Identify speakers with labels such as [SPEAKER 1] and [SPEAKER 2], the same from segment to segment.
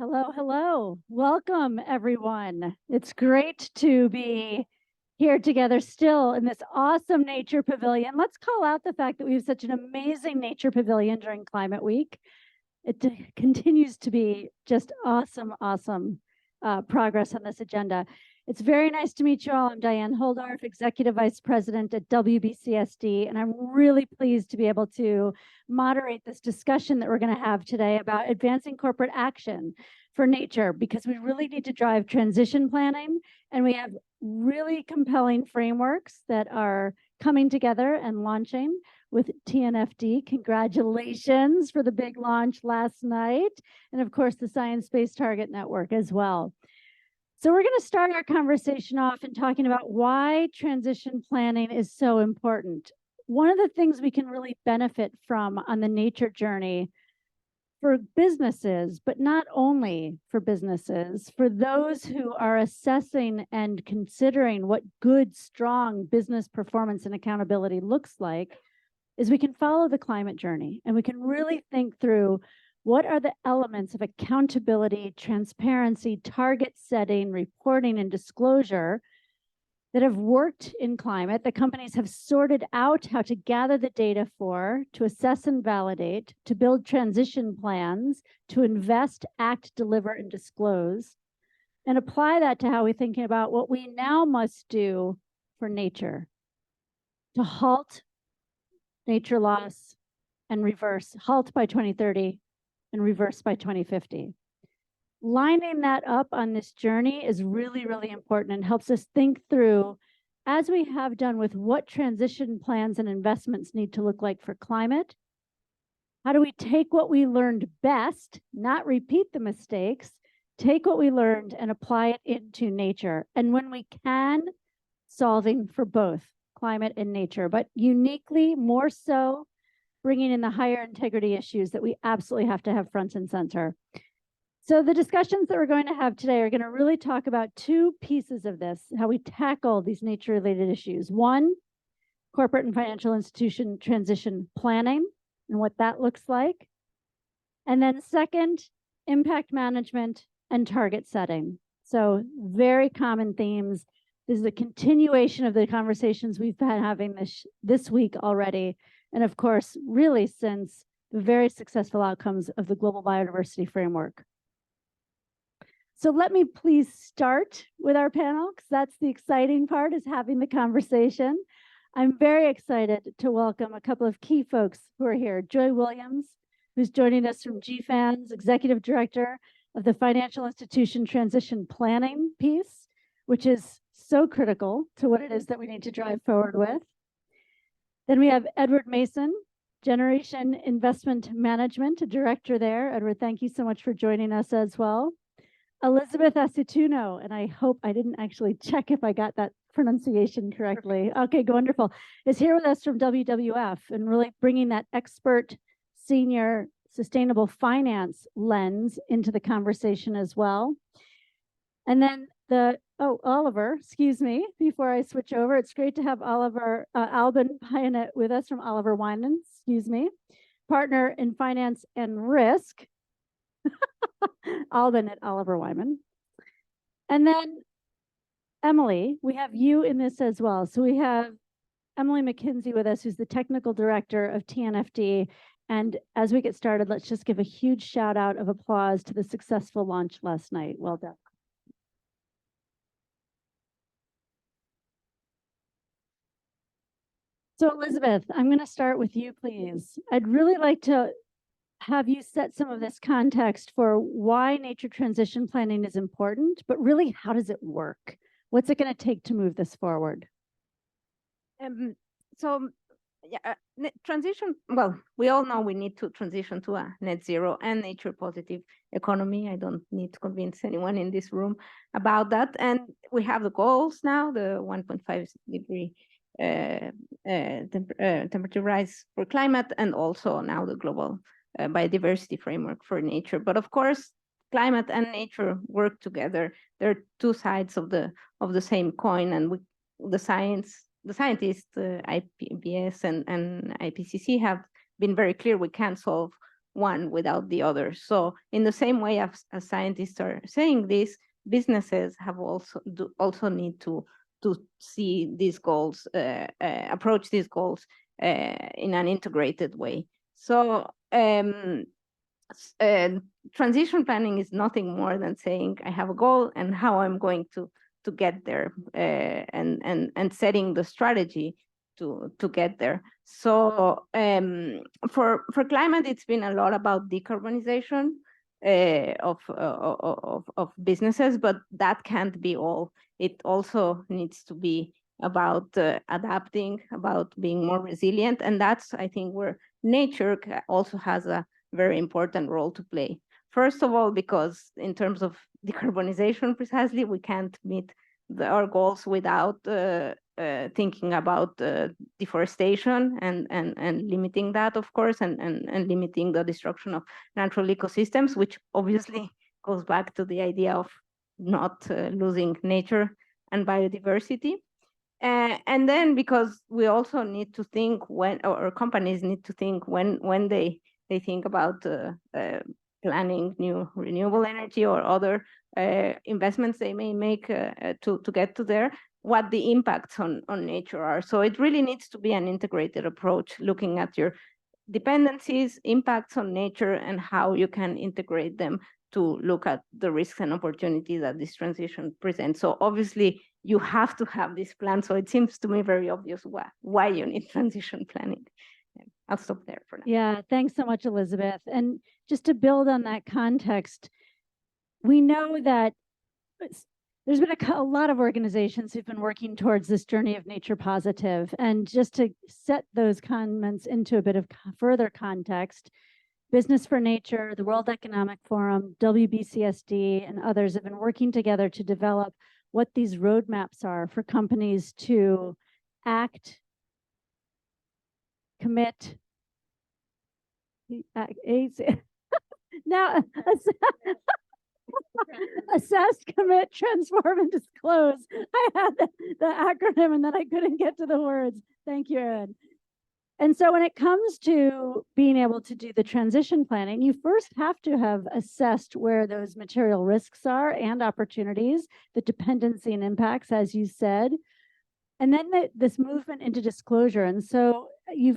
[SPEAKER 1] Hello, hello. Welcome, everyone. It's great to be here together still in this awesome nature pavilion. Let's call out the fact that we have such an amazing nature pavilion during Climate Week. It continues to be just awesome progress on this agenda. It's very nice to meet you all. I'm Diane Holdorf, Executive Vice President at WBCSD, and I'm really pleased to be able to moderate this discussion that we're going to have today about advancing corporate action for nature, because we really need to drive transition planning, and we have really compelling frameworks that are coming together and launching with TNFD. Congratulations for the big launch last night, and of course the Science Based Target Network as well. So we're going to start our conversation off in talking about why transition planning is so important. One of the things we can really benefit from on the nature journey for businesses, but not only for businesses, for those who are assessing and considering what good, strong business performance and accountability looks like, is we can follow the climate journey and we can really think through what are the elements of accountability, transparency, target setting, reporting, and disclosure that have worked in climate, that companies have sorted out how to gather the data for, to assess and validate, to build transition plans, to invest, act, deliver, and disclose, and apply that to how we're thinking about what we now must do for nature to halt nature loss and halt by 2030 and reverse by 2050. Lining that up on this journey is really, really important and helps us think through, as we have done with what transition plans and investments need to look like for climate. How do we take what we learned best, not repeat the mistakes, take what we learned and apply it into nature? And when we can, solving for both climate and nature, but uniquely more so bringing in the higher integrity issues that we absolutely have to have front and center. So the discussions that we're going to have today are going to really talk about two pieces of this, how we tackle these nature-related issues. One, corporate and financial institution transition planning and what that looks like. And then second, impact management and target setting. So very common themes. This is a continuation of the conversations we've been having this week already. And of course, really since the very successful outcomes of the Global Biodiversity Framework. So let me please start with our panel, because that's the exciting part, is having the conversation. I'm very excited to welcome a couple of key folks who are here. Joy Williams, who's joining us from GFANZ, Executive Director of the Financial Institution Transition Planning piece, which is so critical to what it is that we need to drive forward with. Then we have Edward Mason, Generation Investment Management, a director there. Edward, thank you so much for joining us as well. Elizabeth Aceituno, and I hope I didn't actually check if I got that pronunciation correctly. Okay, wonderful. Is here with us from WWF and really bringing that expert senior sustainable finance lens into the conversation as well. And then Oliver, excuse me, before I switch over, it's great to have Albin Pyanet with us from Oliver Wyman, partner in finance and risk. Albin at Oliver Wyman. And then Emily, we have you in this as well. So we have Emily McKinsey with us, who's the technical director of TNFD. And as we get started, let's just give a huge shout out of applause to the successful launch last night. Well done. So Elizabeth, I'm going to start with you, please. I'd really like to have you set some of this context for why nature transition planning is important, but really, how does it work? What's it going to take to move this forward?
[SPEAKER 2] Transition, well, we all know we need to transition to a net zero and nature positive economy. I don't need to convince anyone in this room about that. And we have the goals now, the 1.5 degree temperature rise for climate, and also now the global biodiversity framework for nature. But of course, climate and nature work together. They're two sides of the same coin, and the scientists, IPBES and IPCC have been very clear we can't solve one without the other. So in the same way as scientists are saying this, businesses have also need to see these goals, approach these goals in an integrated way. So transition planning is nothing more than saying I have a goal and how I'm going to get there, and setting the strategy to get there. So for climate, it's been a lot about decarbonization of businesses, but that can't be all. It also needs to be about adapting, about being more resilient, and that's, I think, where nature also has a very important role to play. First of all, because in terms of decarbonization, precisely, we can't meet our goals without thinking about deforestation and limiting that, of course, and limiting the destruction of natural ecosystems, which obviously goes back to the idea of not losing nature and biodiversity. And then because we also need to think when, or companies need to think when they think about planning new renewable energy or other investments they may make to get to there, what the impacts on nature are. So it really needs to be an integrated approach, looking at your dependencies, impacts on nature, and how you can integrate them to look at the risks and opportunities that this transition presents. So obviously you have to have this plan. So it seems to me very obvious why you need transition planning. I'll stop there for now.
[SPEAKER 1] Yeah, thanks so much, Elizabeth. And just to build on that context, we know that there's been a lot of organizations who've been working towards this journey of nature positive. And just to set those comments into a bit of further context, Business for Nature, the World Economic Forum, WBCSD, and others have been working together to develop what these roadmaps are for companies to act, commit, now assess, commit, transform, and disclose. I had the acronym and then I couldn't get to the words. Thank you, Erin. And so when it comes to being able to do the transition planning, you first have to have assessed where those material risks are and opportunities, the dependency and impacts, as you said, and then this movement into disclosure. And so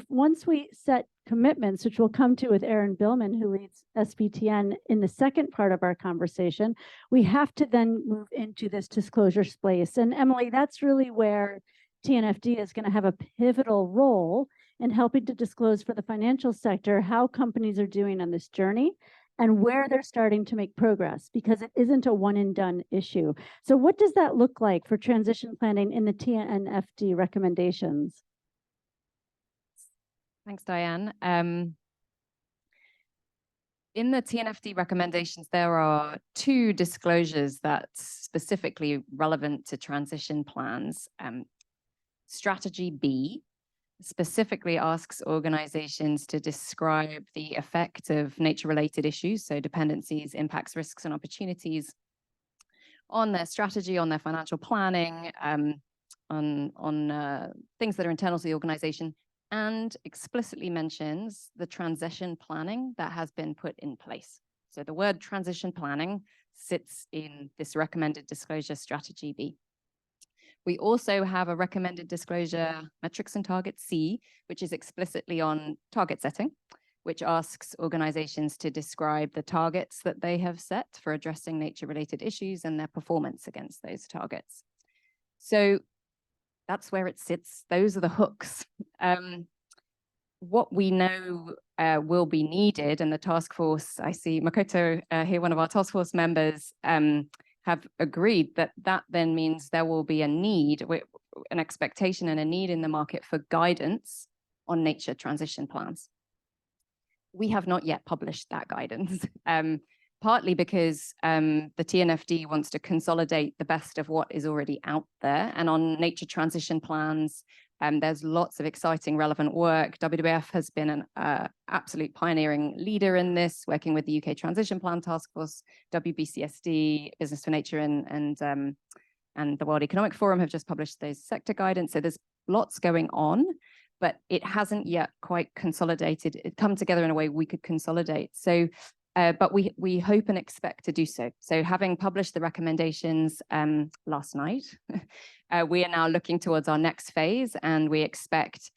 [SPEAKER 1] once we set commitments, which we'll come to with Erin Billman, who leads SBTN in the second part of our conversation, we have to then move into this disclosure space. And Emily, that's really where TNFD is going to have a pivotal role in helping to disclose for the financial sector how companies are doing on this journey and where they're starting to make progress, because it isn't a one and done issue. So what does that look like for transition planning in the TNFD recommendations?
[SPEAKER 3] Thanks, Diane. In the TNFD recommendations, there are 2 disclosures that's specifically relevant to transition plans. Strategy B specifically asks organizations to describe the effect of nature-related issues, so dependencies, impacts, risks, and opportunities on their strategy, on their financial planning, on things that are internal to the organization, and explicitly mentions the transition planning that has been put in place. So the word transition planning sits in this recommended disclosure strategy B. We also have a recommended disclosure metrics and targets C, which is explicitly on target setting, which asks organizations to describe the targets that they have set for addressing nature-related issues and their performance against those targets. So that's where it sits. Those are the hooks. What we know will be needed, and the task force, I see Makoto here, one of our task force members, have agreed that then means there will be a need, an expectation and a need in the market for guidance on nature transition plans. We have not yet published that guidance, partly because the TNFD wants to consolidate the best of what is already out there. And on nature transition plans, there's lots of exciting, relevant work. WWF has been an absolute pioneering leader in this, working with the UK Transition Plan Task Force, WBCSD, Business for Nature, and the World Economic Forum have just published those sector guidance. So there's lots going on. but it hasn't yet quite consolidated. It come together in a way we could consolidate. So, but we hope and expect to do so. So having published the recommendations last night, we are now looking towards our next phase, and we expect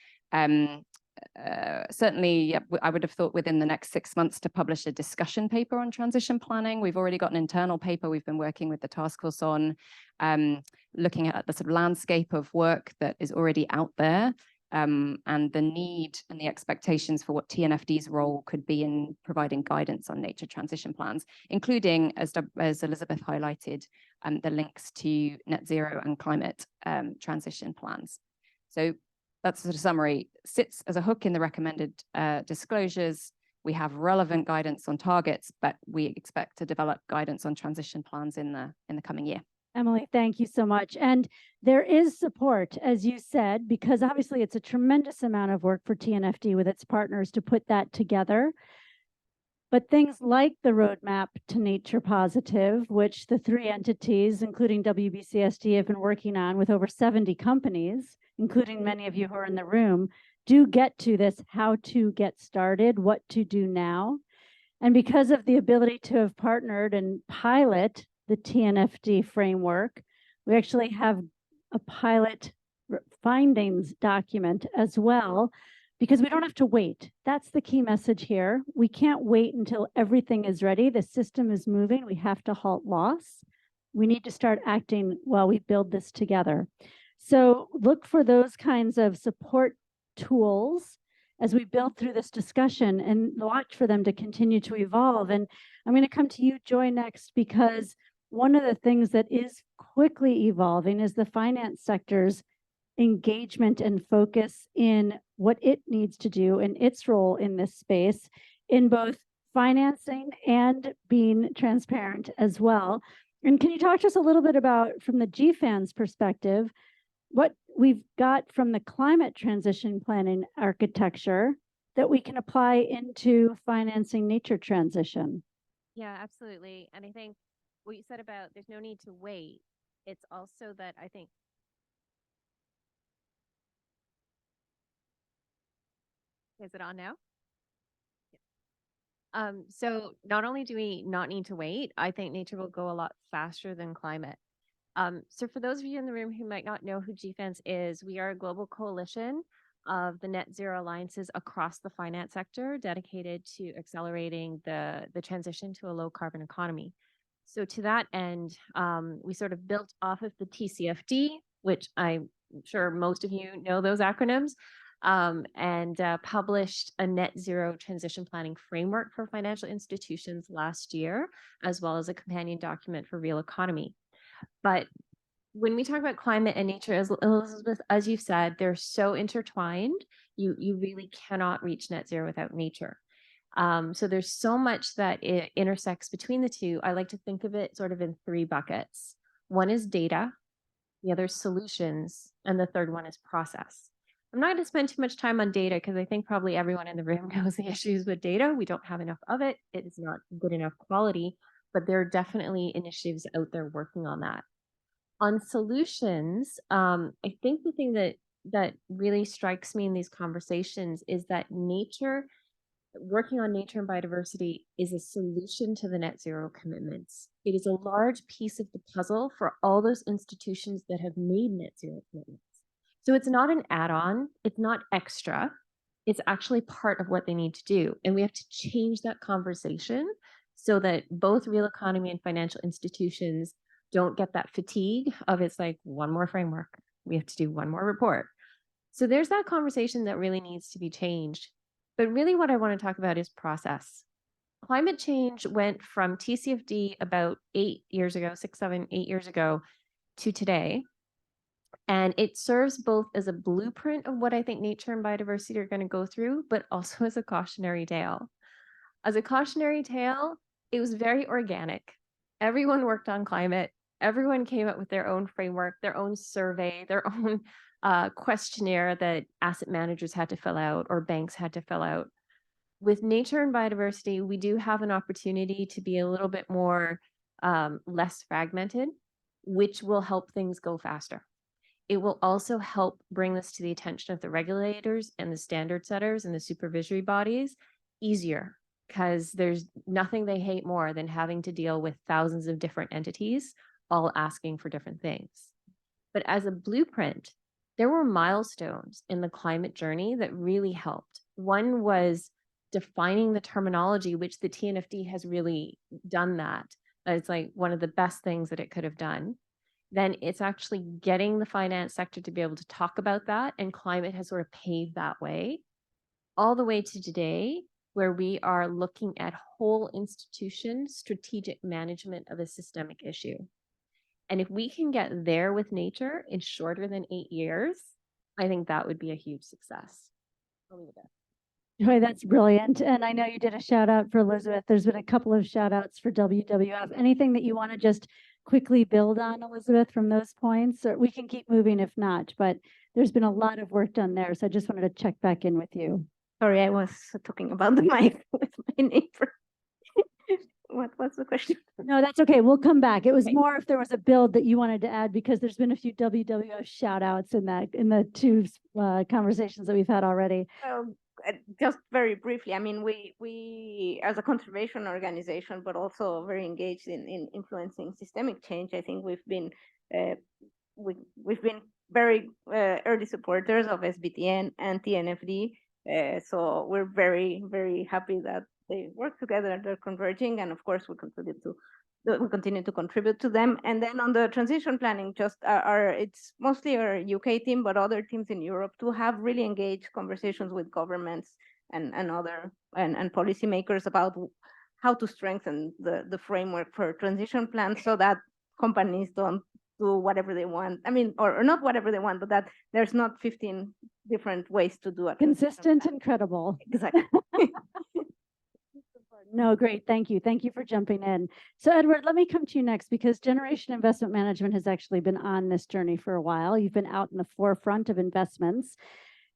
[SPEAKER 3] certainly, I would have thought within the next 6 months to publish a discussion paper on transition planning. We've already got an internal paper we've been working with the task force on, looking at the sort of landscape of work that is already out there, and the need and the expectations for what TNFD's role could be in providing guidance on nature transition plans, including, as Elizabeth highlighted, the links to net zero and climate transition plans. So that's a sort of summary. Sits as a hook in the recommended disclosures. We have relevant guidance on targets, but we expect to develop guidance on transition plans in the coming year.
[SPEAKER 1] Emily, thank you so much. And there is support, as you said, because obviously it's a tremendous amount of work for TNFD with its partners to put that together. But things like the roadmap to nature positive, which the 3 entities, including WBCSD, have been working on with over 70 companies, including many of you who are in the room, do get to this how to get started, what to do now. And because of the ability to have partnered and pilot the TNFD framework, we actually have a pilot findings document as well, because we don't have to wait. That's the key message here. We can't wait until everything is ready. The system is moving. We have to halt loss. We need to start acting while we build this together. So look for those kinds of support tools as we build through this discussion, and watch for them to continue to evolve. And I'm going to come to you, Joy, next, because one of the things that is quickly evolving is the finance sector's engagement and focus in what it needs to do and its role in this space, in both financing and being transparent as well. And can you talk to us a little bit about, from the GFAN's perspective, what we've got from the climate transition planning architecture that we can apply into financing nature transition?
[SPEAKER 4] Yeah, absolutely. And I think what you said about there's no need to wait, it's also that I think is it on now? So not only do we not need to wait, I think nature will go a lot faster than climate. So for those of you in the room who might not know who GFANS is, we are a global coalition of the net zero alliances across the finance sector dedicated to accelerating the transition to a low carbon economy. So to that end, we sort of built off of the TCFD, which I'm sure most of you know those acronyms, and published a net zero transition planning framework for financial institutions last year, as well as a companion document for real economy. But when we talk about climate and nature, as Elizabeth, as you've said, they're so intertwined, you really cannot reach net zero without nature. So there's so much that it intersects between the two. I like to think of it sort of in 3 buckets. One is data, the other is solutions, and the third one is process. I'm not going to spend too much time on data because I think probably everyone in the room knows the issues with data. We don't have enough of it. It is not good enough quality, but there are definitely initiatives out there working on that. On solutions, I think the thing that really strikes me in these conversations is that working on nature and biodiversity is a solution to the net zero commitments. It is a large piece of the puzzle for all those institutions that have made net zero commitments. So it's not an add-on, it's not extra, it's actually part of what they need to do. And we have to change that conversation so that both real economy and financial institutions don't get that fatigue of it's like one more framework, we have to do one more report. So there's that conversation that really needs to be changed. But really what I want to talk about is process. Climate change went from TCFD about 8 years ago, 6, 7, 8 years ago to today. And it serves both as a blueprint of what I think nature and biodiversity are going to go through, but also as a cautionary tale. As a cautionary tale, it was very organic. Everyone worked on climate. Everyone came up with their own framework, their own survey, their own questionnaire that asset managers had to fill out or banks had to fill out. With nature and biodiversity, we do have an opportunity to be a little bit more less fragmented, which will help things go faster. It will also help bring this to the attention of the regulators and the standard setters and the supervisory bodies easier, because there's nothing they hate more than having to deal with thousands of different entities all asking for different things. But as a blueprint, there were milestones in the climate journey that really helped. One was defining the terminology, which the TNFD has really done that. It's like one of the best things that it could have done. Then it's actually getting the finance sector to be able to talk about that, and climate has sort of paved that way, all the way to today, where we are looking at whole institution strategic management of a systemic issue. And if we can get there with nature in shorter than 8 years, I think that would be a huge success. I'll leave it there.
[SPEAKER 1] Joy, that's brilliant. And I know you did a shout out for Elizabeth. There's been a couple of shout outs for WWF. Anything that you want to just quickly build on, Elizabeth, from those points? Or we can keep moving if not, but there's been a lot of work done there. So I just wanted to check back in with you.
[SPEAKER 2] Sorry, I was talking about the mic with my neighbor. What was the question?
[SPEAKER 1] No, that's okay. We'll come back. It was more if there was a build that you wanted to add, because there's been a few WWF shout outs in the two conversations that we've had already.
[SPEAKER 2] Just very briefly, I mean, we as a conservation organization, but also very engaged in influencing systemic change. I think we've been very early supporters of SBTN and TNFD. So we're very, very happy that they work together, they're converging, and of course we continue to contribute to them. And then on the transition planning, just it's mostly our UK team, but other teams in Europe to have really engaged conversations with governments and policymakers about how to strengthen the framework for transition plans, so that companies don't do whatever they want. I mean, or not whatever they want, but that there's not 15 different ways to do it.
[SPEAKER 1] Consistent and credible.
[SPEAKER 2] Exactly.
[SPEAKER 1] No, great. Thank you. Thank you for jumping in. So Edward, let me come to you next, because Generation Investment Management has actually been on this journey for a while. You've been out in the forefront of investments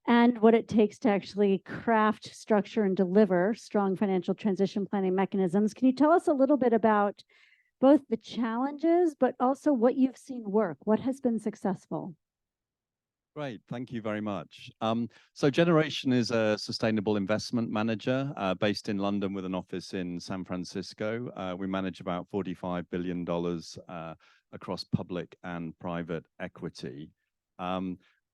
[SPEAKER 1] and what it takes to actually craft, structure, and deliver strong financial transition planning mechanisms. Can you tell us a little bit about both the challenges, but also what you've seen work? What has been successful?
[SPEAKER 5] Great, thank you very much. So Generation is a sustainable investment manager based in London with an office in San Francisco. We manage about $45 billion across public and private equity.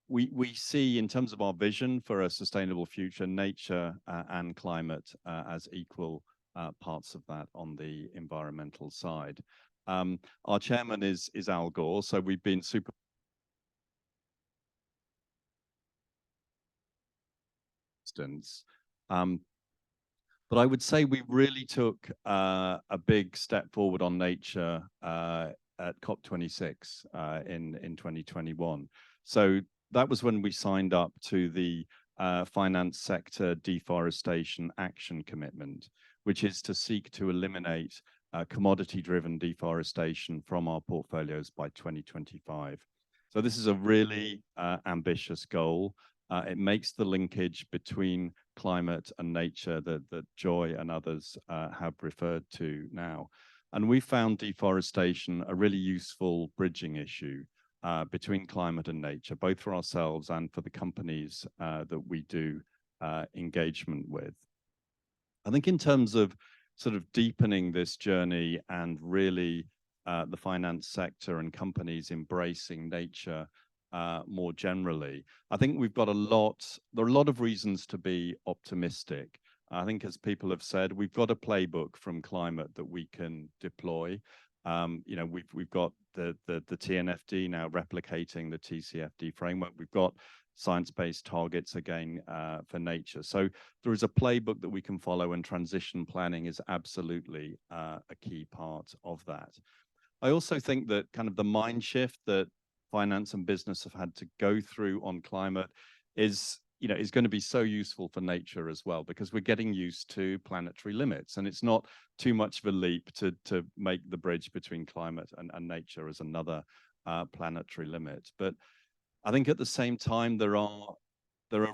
[SPEAKER 5] We see, in terms of our vision for a sustainable future, nature and climate as equal parts of that on the environmental side. Our chairman is Al Gore, so we've been super but I would say we really took a big step forward on nature at COP26 in 2021. So that was when we signed up to the finance sector deforestation action commitment, which is to seek to eliminate commodity-driven deforestation from our portfolios by 2025. So this is a really ambitious goal. It makes the linkage between climate and nature that Joy and others have referred to now. And we found deforestation a really useful bridging issue between climate and nature, both for ourselves and for the companies that we do engagement with. I think in terms of sort of deepening this journey and really the finance sector and companies embracing nature more generally, I think we've got there are a lot of reasons to be optimistic. I think, as people have said, we've got a playbook from climate that we can deploy. You know, we've got the TNFD now replicating the TCFD framework. We've got science-based targets again for nature. So there is a playbook that we can follow, and transition planning is absolutely a key part of that. I also think that kind of the mind shift that finance and business have had to go through on climate is going to be so useful for nature as well, because we're getting used to planetary limits, and it's not too much of a leap to make the bridge between climate and nature as another planetary limit. But I think at the same time, there are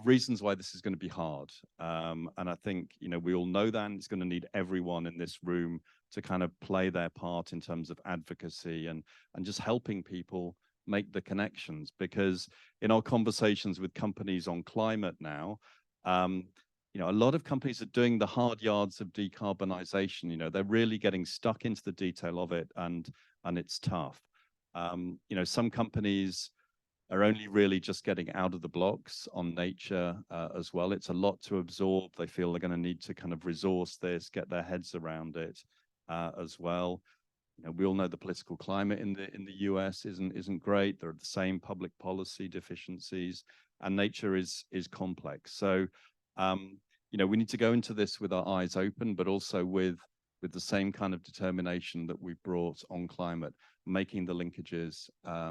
[SPEAKER 5] reasons why this is going to be hard. And I think, we all know that, and it's going to need everyone in this room to kind of play their part in terms of advocacy and just helping people make the connections, because in our conversations with companies on climate now, you know, a lot of companies are doing the hard yards of decarbonization. You know, they're really getting stuck into the detail of it, and it's tough. You know, some companies are only really just getting out of the blocks on nature as well. It's a lot to absorb. They feel they're going to need to kind of resource this, get their heads around it as well. You know, we all know the political climate in the US isn't great. There are the same public policy deficiencies, and nature is complex. So, you know, we need to go into this with our eyes open, but also with the same kind of determination that we brought on climate, making the linkages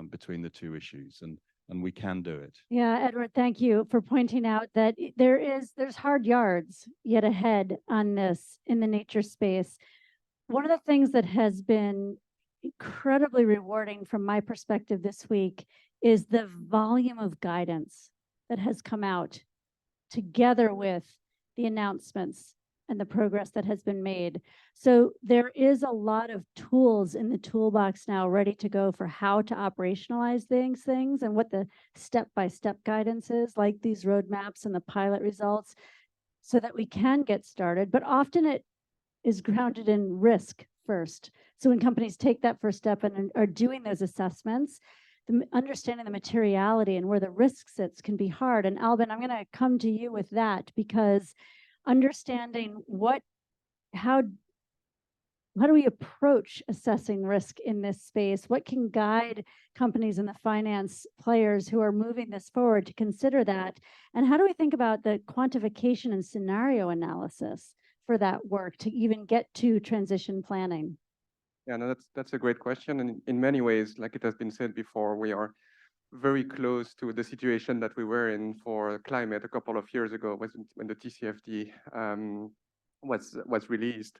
[SPEAKER 5] between the two issues, and we can do it.
[SPEAKER 1] Yeah, Edward, thank you for pointing out that there's hard yards yet ahead on this in the nature space. One of the things that has been incredibly rewarding from my perspective this week is the volume of guidance that has come out together with the announcements and the progress that has been made. So there is a lot of tools in the toolbox now ready to go for how to operationalize things and what the step-by-step guidance is, like these roadmaps and the pilot results, so that we can get started. But often it is grounded in risk first. So when companies take that first step and are doing those assessments, understanding the materiality and where the risk sits can be hard. And Albin, I'm going to come to you with that, because understanding how do we approach assessing risk in this space? What can guide companies and the finance players who are moving this forward to consider that? And how do we think about the quantification and scenario analysis for that work to even get to transition planning?
[SPEAKER 6] Yeah, no, that's a great question. And in many ways, like it has been said before, we are very close to the situation that we were in for climate a couple of years ago, when the TCFD was released.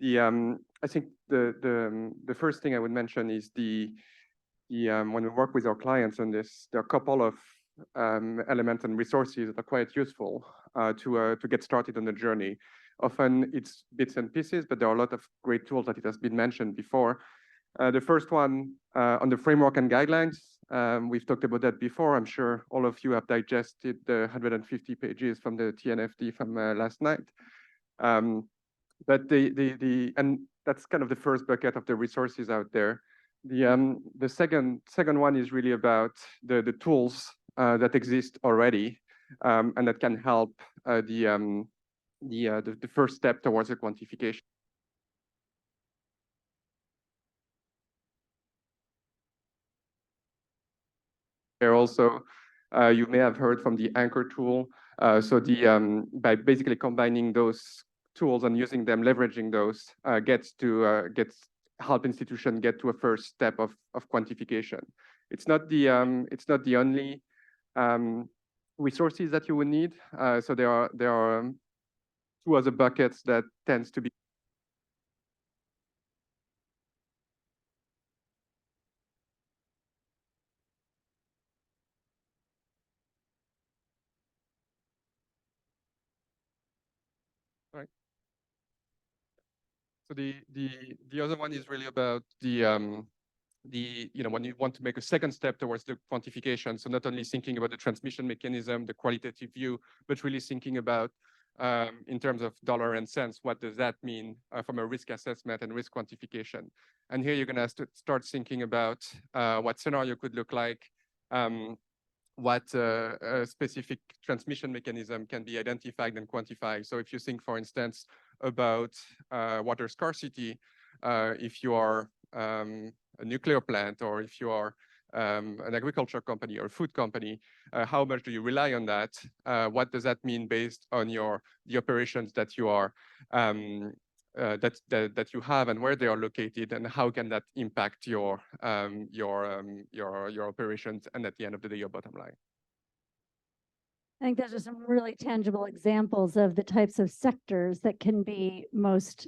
[SPEAKER 6] I think the first thing I would mention is when we work with our clients on this, there are a couple of elements and resources that are quite useful to get started on the journey. Often it's bits and pieces, but there are a lot of great tools that it has been mentioned before. The first one on the framework and guidelines, we've talked about that before. I'm sure all of you have digested the 150 pages from the TNFD from last night. But and that's kind of the first bucket of the resources out there. The second one is really about the tools that exist already and that can help the first step towards the quantification. There also, you may have heard from the Anchor tool. So by basically combining those tools and using them, leveraging those, gets help institution get to a first step of quantification. It's not the only resources that you would need. So there are two other buckets that tends to be right. So the other one is really about when you want to make a second step towards the quantification. So not only thinking about the transmission mechanism, the qualitative view, but really thinking about in terms of dollar and cents, what does that mean from a risk assessment and risk quantification? And here you're going to start thinking about what scenario could look like, what a specific transmission mechanism can be identified and quantified. So if you think, for instance, about water scarcity, if you are a nuclear plant, or if you are an agriculture company or a food company, how much do you rely on that? What does that mean based on the operations that you are that you have and where they are located, and how can that impact your operations and at the end of the day your bottom line?
[SPEAKER 1] I think those are some really tangible examples of the types of sectors that can be most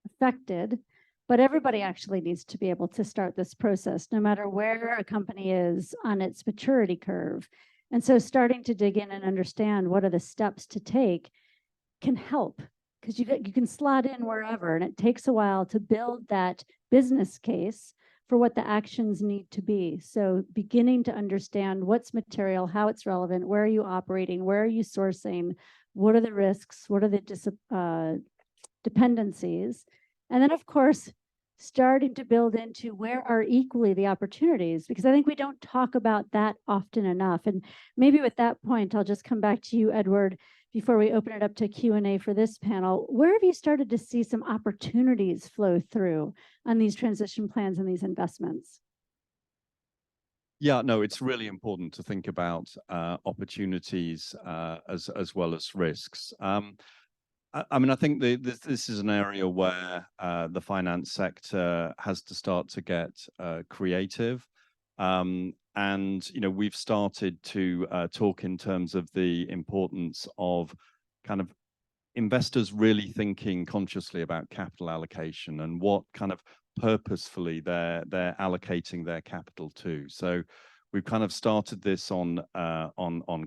[SPEAKER 1] affected. But everybody actually needs to be able to start this process, no matter where a company is on its maturity curve. And so starting to dig in and understand what are the steps to take can help, because you can slot in wherever, and it takes a while to build that business case for what the actions need to be. So beginning to understand what's material, how it's relevant, where are you operating, where are you sourcing, what are the risks, what are the dependencies, and then of course, starting to build into where are equally the opportunities, because I think we don't talk about that often enough. And maybe with that point, I'll just come back to you, Edward, before we open it up to Q&A for this panel. Where have you started to see some opportunities flow through on these transition plans and these investments?
[SPEAKER 5] Yeah, no, it's really important to think about opportunities as well as risks. I mean, I think this is an area where the finance sector has to start to get creative. And, you know, we've started to talk in terms of the importance of kind of investors really thinking consciously about capital allocation and what kind of purposefully they're allocating their capital to. So we've kind of started this on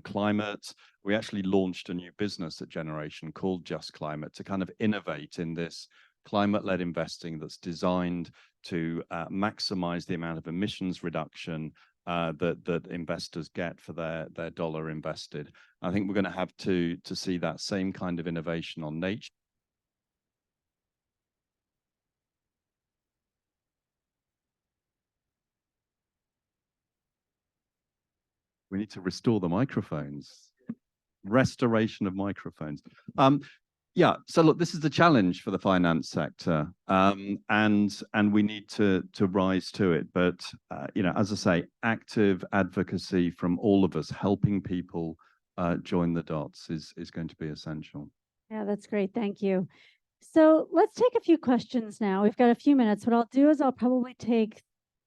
[SPEAKER 5] climate. We actually launched a new business at Generation called Just Climate to kind of innovate in this climate-led investing that's designed to maximize the amount of emissions reduction that investors get for their dollar invested. I think we're going to have to see that same kind of innovation on nature. We need to restore the microphones. Restoration of microphones. Yeah, so look, this is the challenge for the finance sector, and we need to rise to it. But you know, as I say, active advocacy from all of us, helping people join the dots is going to be essential.
[SPEAKER 1] Yeah, that's great. Thank you. So let's take a few questions now. We've got a few minutes. What I'll do is I'll probably take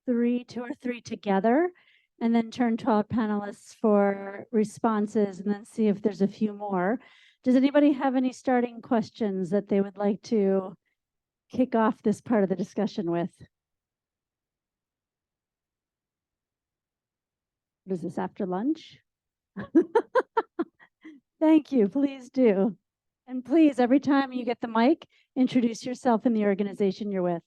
[SPEAKER 1] two or three together, and then turn to our panelists for responses, and then see if there's a few more. Does anybody have any starting questions that they would like to kick off this part of the discussion with? What is this, after lunch? Thank you, please do. And please, every time you get the mic, introduce yourself and the organization you're with.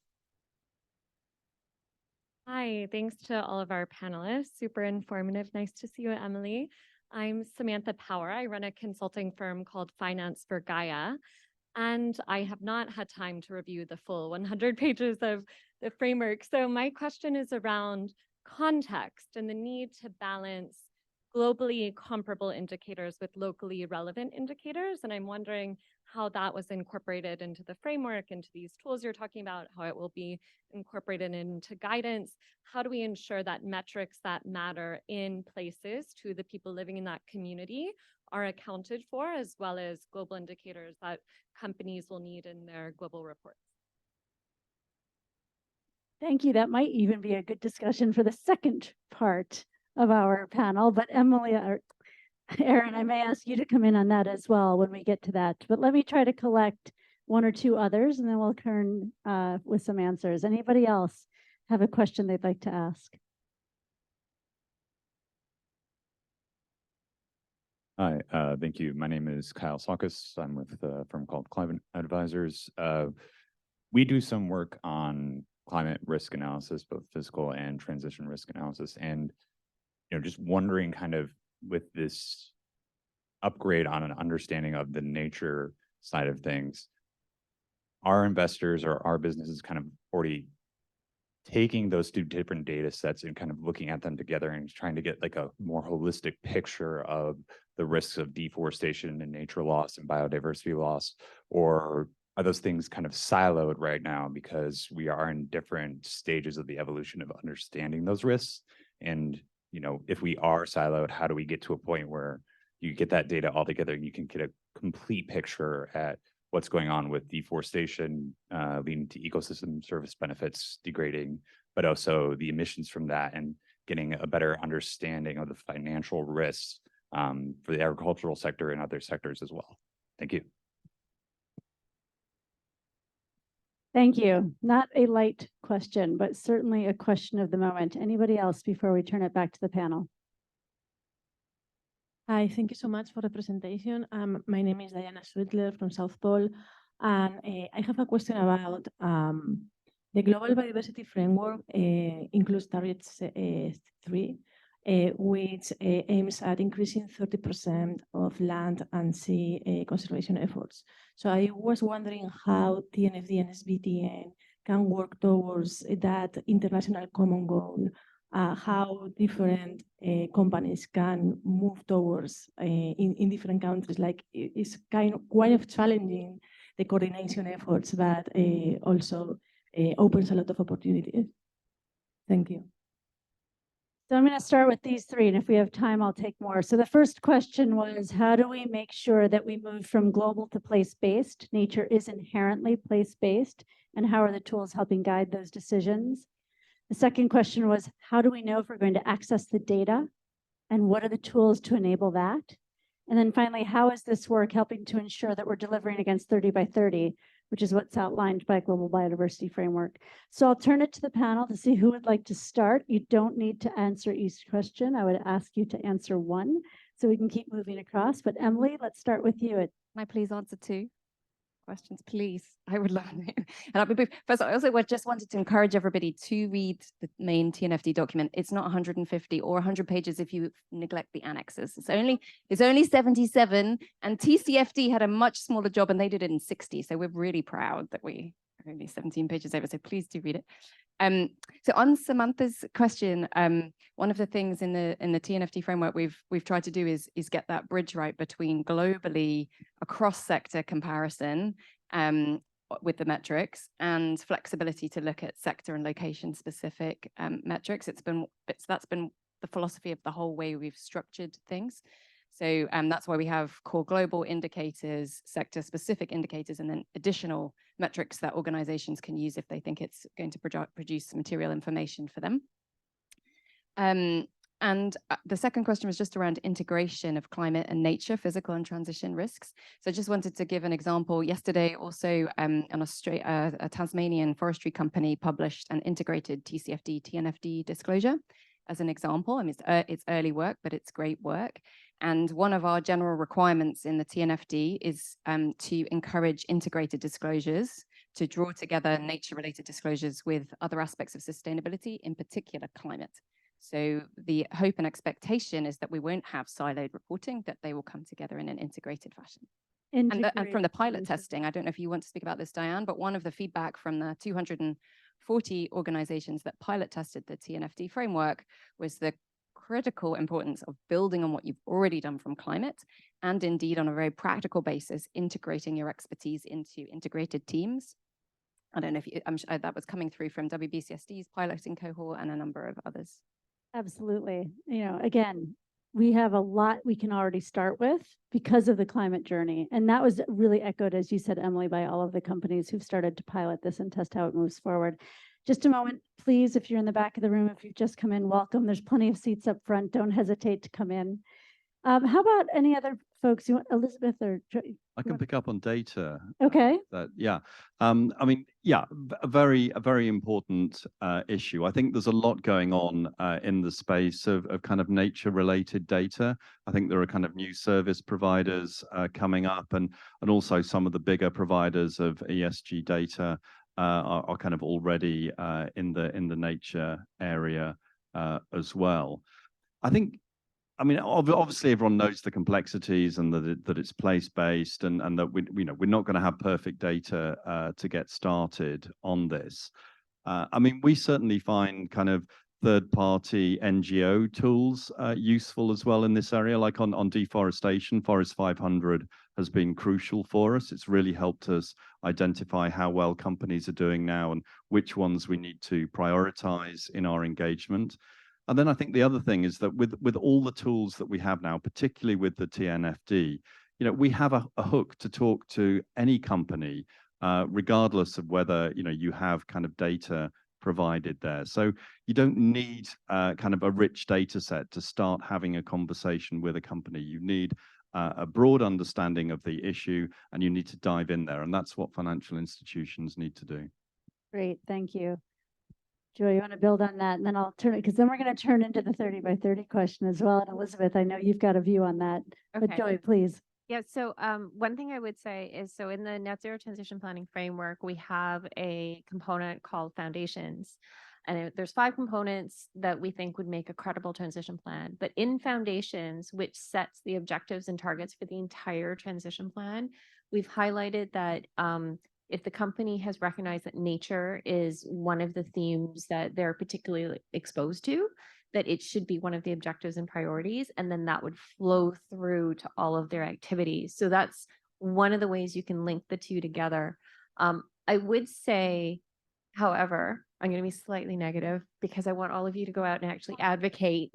[SPEAKER 7] Hi, thanks to all of our panelists. Super informative. Nice to see you, Emily. I'm Samantha Power. I run a consulting firm called Finance for Gaia, and I have not had time to review the full 100 pages of the framework. So my question is around context and the need to balance globally comparable indicators with locally relevant indicators. And I'm wondering how that was incorporated into the framework, into these tools you're talking about, how it will be incorporated into guidance. How do we ensure that metrics that matter in places to the people living in that community are accounted for, as well as global indicators that companies will need in their global reports?
[SPEAKER 1] Thank you. That might even be a good discussion for the second part of our panel, but Emily or Aaron, I may ask you to come in on that as well when we get to that. But let me try to collect one or two others, and then we'll turn with some answers. Anybody else have a question they'd like to ask?
[SPEAKER 8] Hi, thank you. My name is Kyle Saukus. I'm with a firm called Climate Advisors. We do some work on climate risk analysis, both physical and transition risk analysis. And, you know, just wondering kind of with this upgrade on an understanding of the nature side of things, our investors or our businesses kind of already taking those two different data sets and kind of looking at them together and trying to get like a more holistic picture of the risks of deforestation and nature loss and biodiversity loss? Or are those things kind of siloed right now because we are in different stages of the evolution of understanding those risks? And, you know, if we are siloed, how do we get to a point where you get that data all together and you can get a complete picture at what's going on with deforestation, leading to ecosystem service benefits degrading, but also the emissions from that, and getting a better understanding of the financial risks for the agricultural sector and other sectors as well? Thank you.
[SPEAKER 1] Thank you. Not a light question, but certainly a question of the moment. Anybody else before we turn it back to the panel?
[SPEAKER 9] Hi, thank you so much for the presentation. My name is Diana Swittler from South Pole, and I have a question about The Global Biodiversity Framework includes targets 3, which aims at increasing 30% of land and sea conservation efforts. So I was wondering how TNFD and SBTN can work towards that international common goal, how different companies can move towards in different countries. Like it's quite of challenging the coordination efforts, but also opens a lot of opportunities. Thank you.
[SPEAKER 1] So I'm going to start with these three, and if we have time, I'll take more. So the first question was, how do we make sure that we move from global to place-based? Nature is inherently place-based, and how are the tools helping guide those decisions? The second question was, how do we know if we're going to access the data, and what are the tools to enable that? And then finally, how is this work helping to ensure that we're delivering against 30 by 30, which is what's outlined by Global Biodiversity Framework? So I'll turn it to the panel to see who would like to start. You don't need to answer each question. I would ask you to answer one so we can keep moving across. But Emily, let's start with you.
[SPEAKER 3] Can I please answer 2 questions, please? I would love it. And I'll be brief. First, I also just wanted to encourage everybody to read the main TNFD document. It's not 150 or 100 pages if you neglect the annexes. It's only 77, and TCFD had a much smaller job and they did it in 60. So we're really proud that we are only 17 pages over. So please do read it. So on Samantha's question, one of the things in the TNFD framework we've tried to do is get that bridge right between globally across sector comparison with the metrics and flexibility to look at sector and location specific metrics. That's been the philosophy of the whole way we've structured things. So that's why we have core global indicators, sector specific indicators, and then additional metrics that organizations can use if they think it's going to produce material information for them. And the second question was just around integration of climate and nature, physical and transition risks. So I just wanted to give an example. Yesterday, also, a Tasmanian forestry company published an integrated TCFD, TNFD disclosure as an example. I mean, it's early work, but it's great work. And one of our general requirements in the TNFD is to encourage integrated disclosures, to draw together nature-related disclosures with other aspects of sustainability, in particular climate. So the hope and expectation is that we won't have siloed reporting, that they will come together in an integrated fashion. And from the pilot testing, I don't know if you want to speak about this, Diane, but one of the feedback from the 240 organizations that pilot tested the TNFD framework was the critical importance of building on what you've already done from climate, and indeed on a very practical basis, integrating your expertise into integrated teams. I don't know if I'm sure that was coming through from WBCSD's piloting cohort and a number of others.
[SPEAKER 1] Absolutely. You know, again, we have a lot we can already start with because of the climate journey. And that was really echoed, as you said, Emily, by all of the companies who've started to pilot this and test how it moves forward. Just a moment, please, if you're in the back of the room, if you've just come in, welcome. There's plenty of seats up front. Don't hesitate to come in. How about any other folks? You want Elizabeth or
[SPEAKER 5] I can pick up on data.
[SPEAKER 1] Okay.
[SPEAKER 5] I mean, yeah, a very important issue. I think there's a lot going on in the space of kind of nature-related data. I think there are kind of new service providers coming up, and also some of the bigger providers of ESG data are kind of already in the nature area as well. I mean, obviously everyone knows the complexities and that it's place-based, and that we're not going to have perfect data to get started on this. I mean, we certainly find kind of third-party NGO tools useful as well in this area, like on deforestation. Forest 500 has been crucial for us. It's really helped us identify how well companies are doing now and which ones we need to prioritize in our engagement. And then I think the other thing is that with all the tools that we have now, particularly with the TNFD, we have a hook to talk to any company, regardless of whether you have kind of data provided there. So you don't need kind of a rich data set to start having a conversation with a company. You need a broad understanding of the issue, and you need to dive in there. And that's what financial institutions need to do.
[SPEAKER 1] Great, thank you. Joy, you want to build on that? And then I'll turn it, because then we're going to turn into the 30 by 30 question as well. And Elizabeth, I know you've got a view on that.
[SPEAKER 3] Okay.
[SPEAKER 1] But Joy, please.
[SPEAKER 4] Yeah, so one thing I would say is, so in the net zero transition planning framework, we have a component called foundations. And there's 5 components that we think would make a credible transition plan. But in foundations, which sets the objectives and targets for the entire transition plan, we've highlighted that if the company has recognized that nature is one of the themes that they're particularly exposed to, that it should be one of the objectives and priorities, and then that would flow through to all of their activities. So that's one of the ways you can link the two together. I would say, however, I'm going to be slightly negative because I want all of you to go out and actually advocate,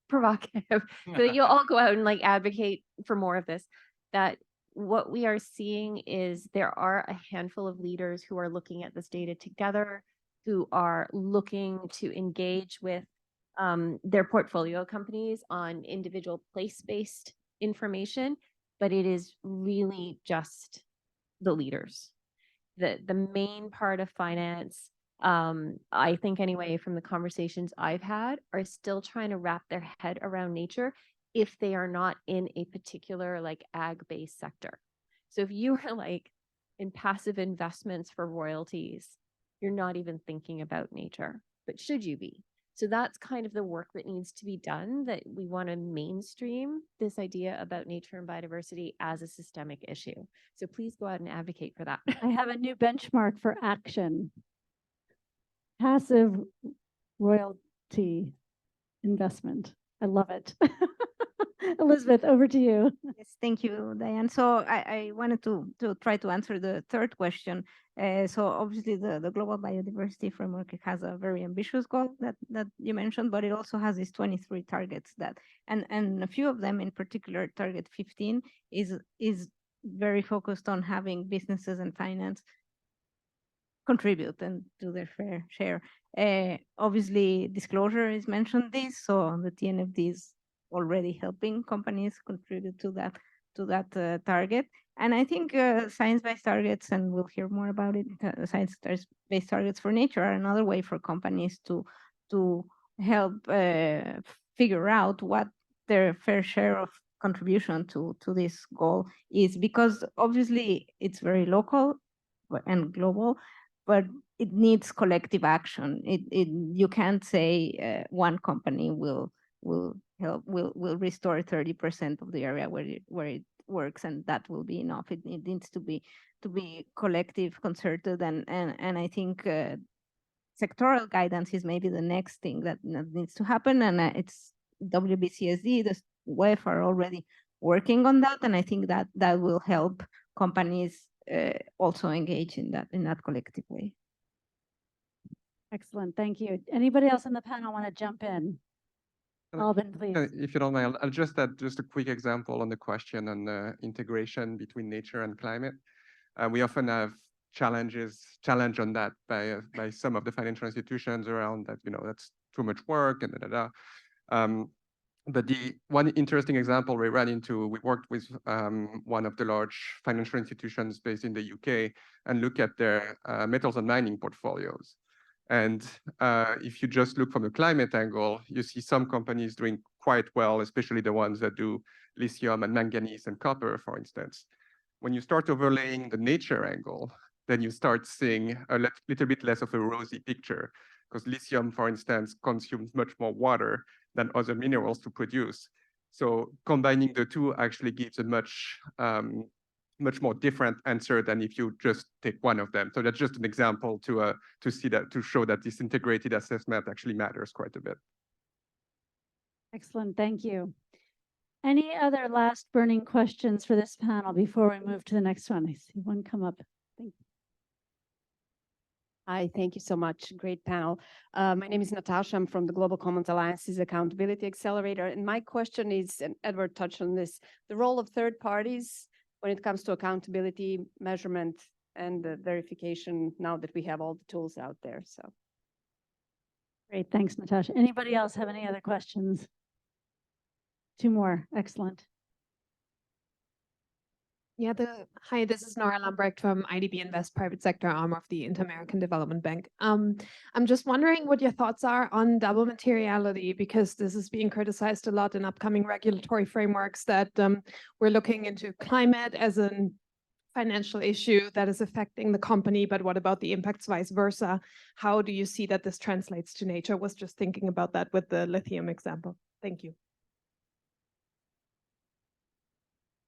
[SPEAKER 4] provocative, so that you'll all go out and like advocate for more of this. That what we are seeing is there are a handful of leaders who are looking at this data together, who are looking to engage with their portfolio companies on individual place-based information, but it is really just the leaders. The main part of finance, I think anyway, from the conversations I've had, are still trying to wrap their head around nature if they are not in a particular like ag-based sector. So if you are like in passive investments for royalties, you're not even thinking about nature, but should you be? So that's kind of the work that needs to be done, that we want to mainstream this idea about nature and biodiversity as a systemic issue. So please go out and advocate for that.
[SPEAKER 1] I have a new benchmark for action. Passive royalty investment. I love it. Elizabeth, over to you.
[SPEAKER 2] Yes, thank you, Diane. So I wanted to try to answer the third question. So obviously the Global Biodiversity Framework has a very ambitious goal that you mentioned, but it also has these 23 targets that, and a few of them in particular, target 15 is very focused on having businesses and finance contribute and do their fair share. Obviously disclosure is mentioned this, so the TNFD is already helping companies contribute to that target. And I think science-based targets, and we'll hear more about it, science-based targets for nature are another way for companies to help figure out what their fair share of contribution to this goal is, because obviously it's very local and global, but it needs collective action. You can't say one company will restore 30% of the area where it works, and that will be enough. It needs to be collective, concerted, and I think sectoral guidance is maybe the next thing that needs to happen. And it's WBCSD, the WEF are already working on that, and I think that will help companies also engage in that collective way.
[SPEAKER 1] Excellent, thank you. Anybody else on the panel want to jump in? Alvin, please.
[SPEAKER 6] If you don't mind, I'll just add just a quick example on the question on the integration between nature and climate. We often have challenge on that by some of the financial institutions around that, that's too much work and but the one interesting example we ran into, we worked with one of the large financial institutions based in the UK and look at their metals and mining portfolios. And if you just look from the climate angle, you see some companies doing quite well, especially the ones that do lithium and manganese and copper, for instance. When you start overlaying the nature angle, then you start seeing a little bit less of a rosy picture, because lithium, for instance, consumes much more water than other minerals to produce. So combining the two actually gives a much more different answer than if you just take one of them. So that's just an example to show that this integrated assessment actually matters quite a bit.
[SPEAKER 1] Excellent, thank you. Any other last burning questions for this panel before we move to the next one? I see one come up. Thank you.
[SPEAKER 10] Hi, thank you so much. Great panel. My name is Natasha. I'm from the Global Commons Alliance's Accountability Accelerator. And my question is, and Edward touched on this, the role of third parties when it comes to accountability, measurement, and the verification now that we have all the tools out there. So.
[SPEAKER 1] Great, thanks, Natasha. Anybody else have any other questions? Two more, excellent.
[SPEAKER 11] Yeah, hi, this is Nora Lambrecht from IDB Invest Private Sector arm of the Inter-American Development Bank. I'm just wondering what your thoughts are on double materiality, because this is being criticized a lot in upcoming regulatory frameworks, that we're looking into climate as a financial issue that is affecting the company, but what about the impacts vice versa? How do you see that this translates to nature? I was just thinking about that with the lithium example. Thank you.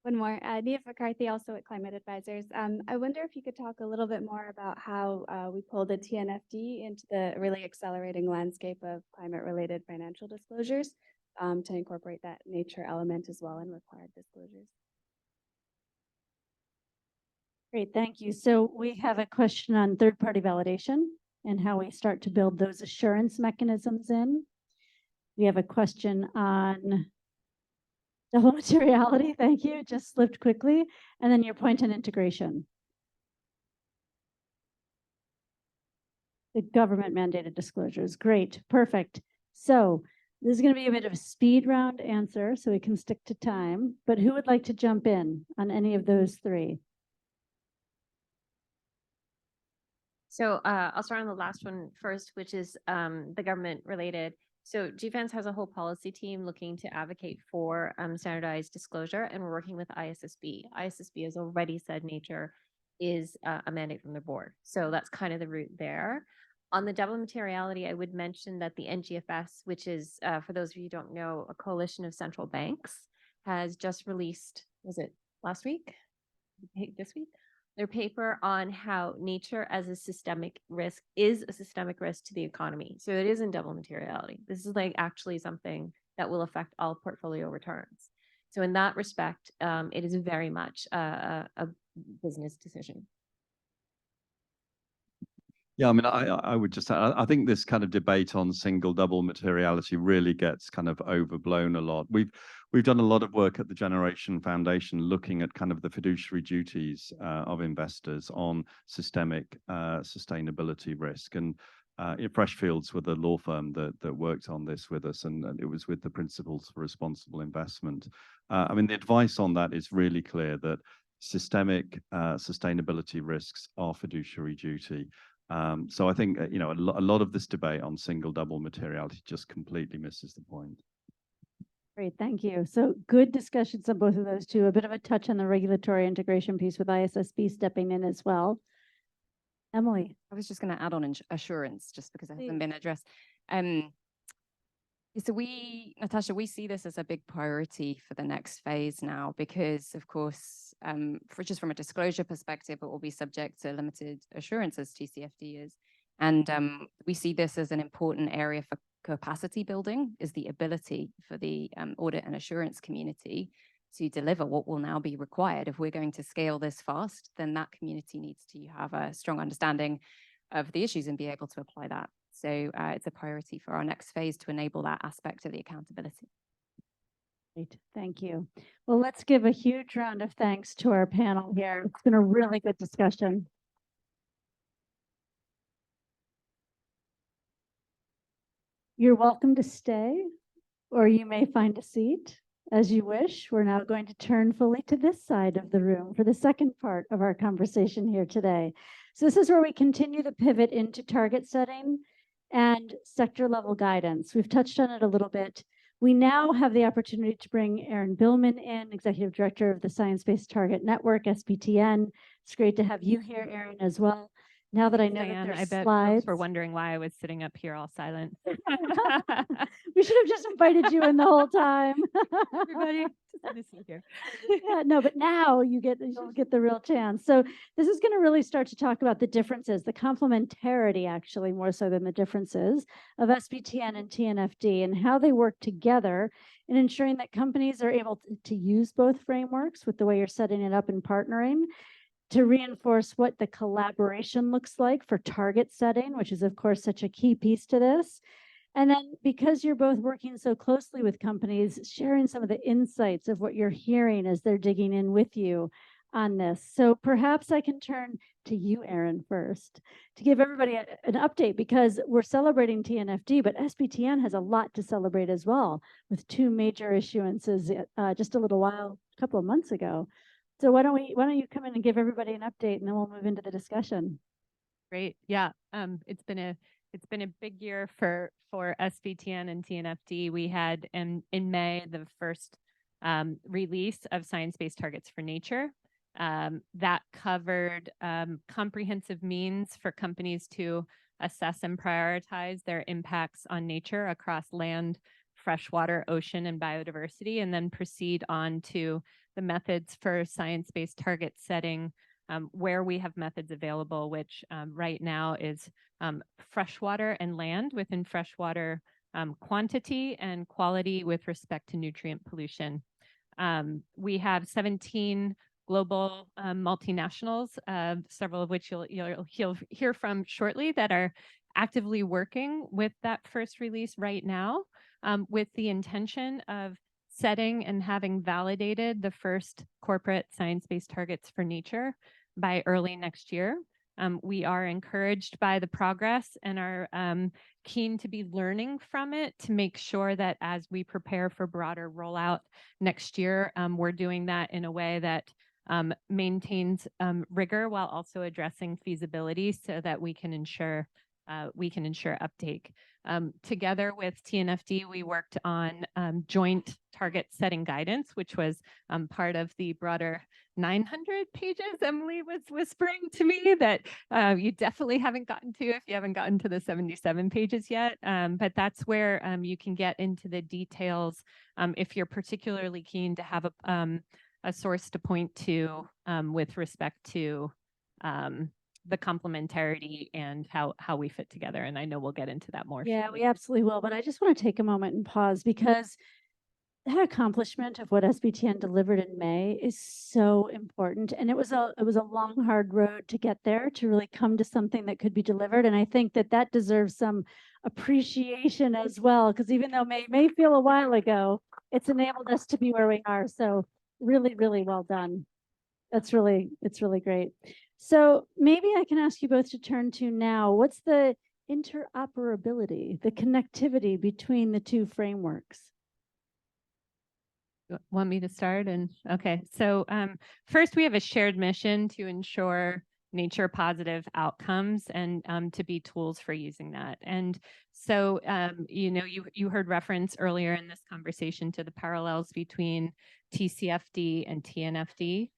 [SPEAKER 12] One more, Nia McCarthy, also at Climate Advisors. I wonder if you could talk a little bit more about how we pulled the TNFD into the really accelerating landscape of climate-related financial disclosures to incorporate that nature element as well in required disclosures.
[SPEAKER 1] Great, thank you. So we have a question on third-party validation and how we start to build those assurance mechanisms in. We have a question on double materiality, thank you, just slipped quickly, and then your point on integration. The government mandated disclosures, great, perfect. So this is going to be a bit of a speed round answer so we can stick to time, but who would like to jump in on any of those three?
[SPEAKER 4] So I'll start on the last one first, which is the government related. So GFANS has a whole policy team looking to advocate for standardized disclosure, and we're working with ISSB. ISSB has already said nature is a mandate from the board. So that's kind of the route there. On the double materiality, I would mention that the NGFS, which is, for those of you who don't know, a coalition of central banks, has just released, was it last week? This week? Their paper on how nature as a systemic risk is a systemic risk to the economy. So it isn't double materiality. This is like actually something that will affect all portfolio returns. So in that respect, it is very much a business decision.
[SPEAKER 5] Yeah, I mean, I would just, I think this kind of debate on single double materiality really gets kind of overblown a lot. We've done a lot of work at the Generation Foundation looking at kind of the fiduciary duties of investors on systemic sustainability risk. And Freshfields were the law firm that worked on this with us, and it was with the Principles for Responsible Investment. I mean, the advice on that is really clear, that systemic sustainability risks are fiduciary duty. So I think, you know, a lot of this debate on single double materiality just completely misses the point.
[SPEAKER 1] Great, thank you. So good discussions on both of those two. A bit of a touch on the regulatory integration piece with ISSB stepping in as well. Emily.
[SPEAKER 3] I was just going to add on assurance, just because it hasn't
[SPEAKER 1] Please.
[SPEAKER 3] been addressed. So Natasha, we see this as a big priority for the next phase now, because of course, just from a disclosure perspective, it will be subject to limited assurance as TCFD is. And we see this as an important area for capacity building, is the ability for the audit and assurance community to deliver what will now be required. If we're going to scale this fast, then that community needs to have a strong understanding of the issues and be able to apply that. So it's a priority for our next phase to enable that aspect of the accountability.
[SPEAKER 1] Great, thank you. Well, let's give a huge round of thanks to our panel here. It's been a really good discussion. You're welcome to stay, or you may find a seat as you wish. We're now going to turn fully to this side of the room for the second part of our conversation here today. So this is where we continue the pivot into target setting and sector level guidance. We've touched on it a little bit. We now have the opportunity to bring Aaron Billman in, Executive Director of the Science-Based Target Network, SBTN. It's great to have you here, Aaron, as well. Now that I know that there's
[SPEAKER 13] I bet
[SPEAKER 1] slides.
[SPEAKER 13] folks were wondering why I was sitting up here all silent.
[SPEAKER 1] We should have just invited you in the whole time.
[SPEAKER 13] Everybody, just listen here.
[SPEAKER 1] Yeah, no, but now you'll get the real chance. So this is going to really start to talk about the differences, the complementarity, actually, more so than the differences of SBTN and TNFD, and how they work together in ensuring that companies are able to use both frameworks with the way you're setting it up and partnering, to reinforce what the collaboration looks like for target setting, which is, of course, such a key piece to this. And then because you're both working so closely with companies, sharing some of the insights of what you're hearing as they're digging in with you on this. So perhaps I can turn to you, Aaron, first, to give everybody an update, because we're celebrating TNFD, but SBTN has a lot to celebrate as well, with two major issuances just a couple of months ago. So why don't you come in and give everybody an update, and then we'll move into the discussion.
[SPEAKER 13] Great. Yeah. It's been a big year for SBTN and TNFD. We had in May the first release of science-based targets for nature. That covered comprehensive means for companies to assess and prioritize their impacts on nature across land, freshwater, ocean, and biodiversity, and then proceed on to the methods for science-based target setting, where we have methods available, which right now is freshwater and land within freshwater quantity and quality with respect to nutrient pollution. We have 17 global multinationals, several of which you'll hear from shortly, that are actively working with that first release right now, with the intention of setting and having validated the first corporate science-based targets for nature by early next year. We are encouraged by the progress and are keen to be learning from it to make sure that as we prepare for broader rollout next year, we're doing that in a way that maintains rigor while also addressing feasibility so that we can ensure uptake. Together with TNFD, we worked on joint target setting guidance, which was part of the broader 900 pages Emily was whispering to me that you definitely haven't gotten to if you haven't gotten to the 77 pages yet. But that's where you can get into the details if you're particularly keen to have a source to point to with respect to the complementarity and how we fit together. And I know we'll get into that more.
[SPEAKER 1] Yeah,
[SPEAKER 13] shortly.
[SPEAKER 1] we absolutely will. But I just want to take a moment and pause, because that accomplishment of what SBTN delivered in May is so important. And it was a long, hard road to get there, to really come to something that could be delivered. And I think that deserves some appreciation as well, because even though may feel a while ago, it's enabled us to be where we are. So really, really well done. It's really great. So maybe I can ask you both to turn to now, what's the interoperability, the connectivity between the two frameworks?
[SPEAKER 13] You want me to start? Okay, so first we have a shared mission to ensure nature positive outcomes and to be tools for using that. And so, you heard reference earlier in this conversation to the parallels between TCFD and TNFD.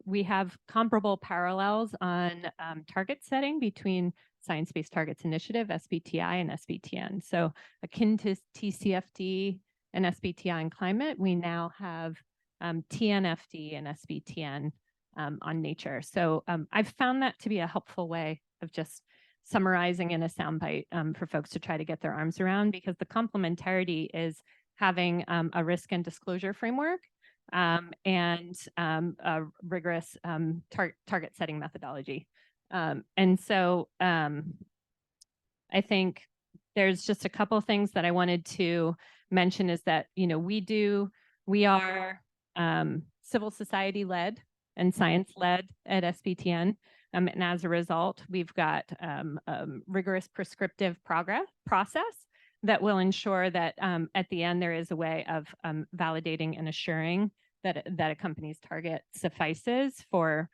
[SPEAKER 13] We have comparable parallels on target setting between Science-Based Targets Initiative, SBTI, and SBTN. So akin to TCFD and SBTI and climate, we now have TNFD and SBTN on nature. So I've found that to be a helpful way of just summarizing in a soundbite for folks to try to get their arms around, because the complementarity is having a risk and disclosure framework and a rigorous target setting methodology. And so I think there's just a couple of things that I wanted to mention is that, we are civil society led and science led at SBTN. And as a result, we've got a rigorous prescriptive process that will ensure that at the end there is a way of validating and assuring that a company's target suffices for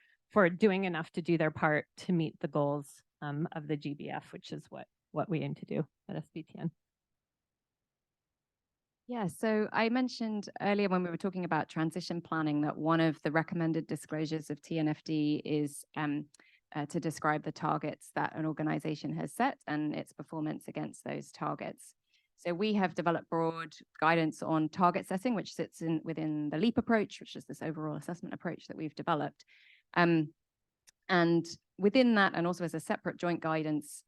[SPEAKER 13] doing enough to do their part to meet the goals of the GBF, which is what we aim to do at SBTN.
[SPEAKER 3] Yeah, so I mentioned earlier when we were talking about transition planning that one of the recommended disclosures of TNFD is to describe the targets that an organization has set and its performance against those targets. So we have developed broad guidance on target setting, which sits within the LEAP approach, which is this overall assessment approach that we've developed. And within that, and also as a separate joint guidance,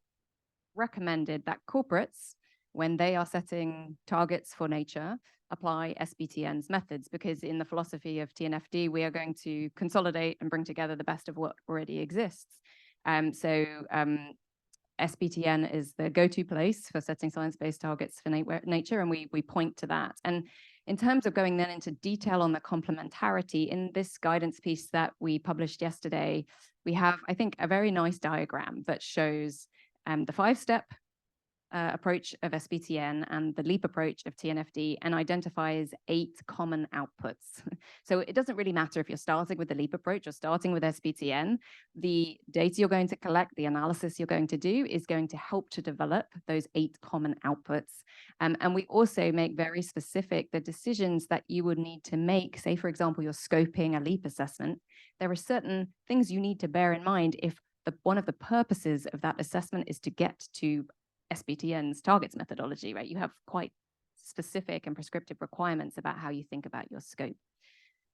[SPEAKER 3] recommended that corporates, when they are setting targets for nature, apply SBTN's methods, because in the philosophy of TNFD, we are going to consolidate and bring together the best of what already exists. SBTN is the go-to place for setting science-based targets for nature, and we point to that. And in terms of going then into detail on the complementarity, in this guidance piece that we published yesterday, we have, I think, a very nice diagram that shows the 5-step approach of SBTN and the LEAP approach of TNFD and identifies 8 common outputs. So it doesn't really matter if you're starting with the LEAP approach or starting with SBTN. The data you're going to collect, the analysis you're going to do is going to help to develop those 8 common outputs. And we also make very specific the decisions that you would need to make. Say, for example, you're scoping a LEAP assessment. There are certain things you need to bear in mind if one of the purposes of that assessment is to get to SBTN's targets methodology, right? You have quite specific and prescriptive requirements about how you think about your scope.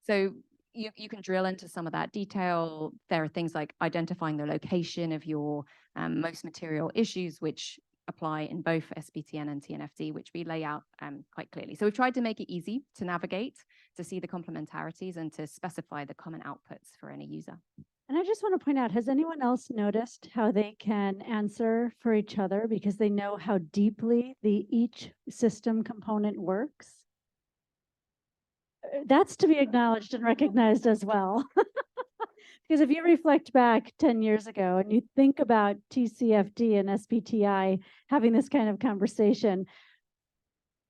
[SPEAKER 3] So you can drill into some of that detail. There are things like identifying the location of your most material issues, which apply in both SBTN and TNFD, which we lay out quite clearly. So we've tried to make it easy to navigate, to see the complementarities, and to specify the common outputs for any user.
[SPEAKER 1] And I just want to point out, has anyone else noticed how they can answer for each other because they know how deeply each system component works? That's to be acknowledged and recognized as well. Because if you reflect back 10 years ago and you think about TCFD and SBTI having this kind of conversation,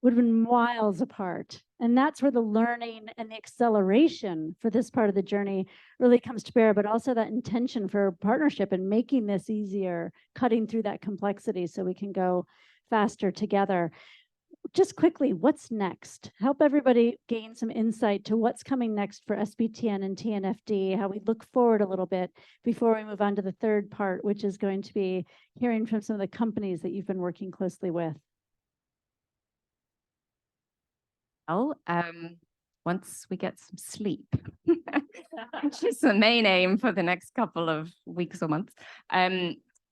[SPEAKER 1] would have been miles apart. And that's where the learning and the acceleration for this part of the journey really comes to bear, but also that intention for partnership and making this easier, cutting through that complexity so we can go faster together. Just quickly, what's next? Help everybody gain some insight to what's coming next for SBTN and TNFD, how we look forward a little bit before we move on to the third part, which is going to be hearing from some of the companies that you've been working closely with.
[SPEAKER 3] Well, once we get some sleep, which is the main aim for the next couple of weeks or months,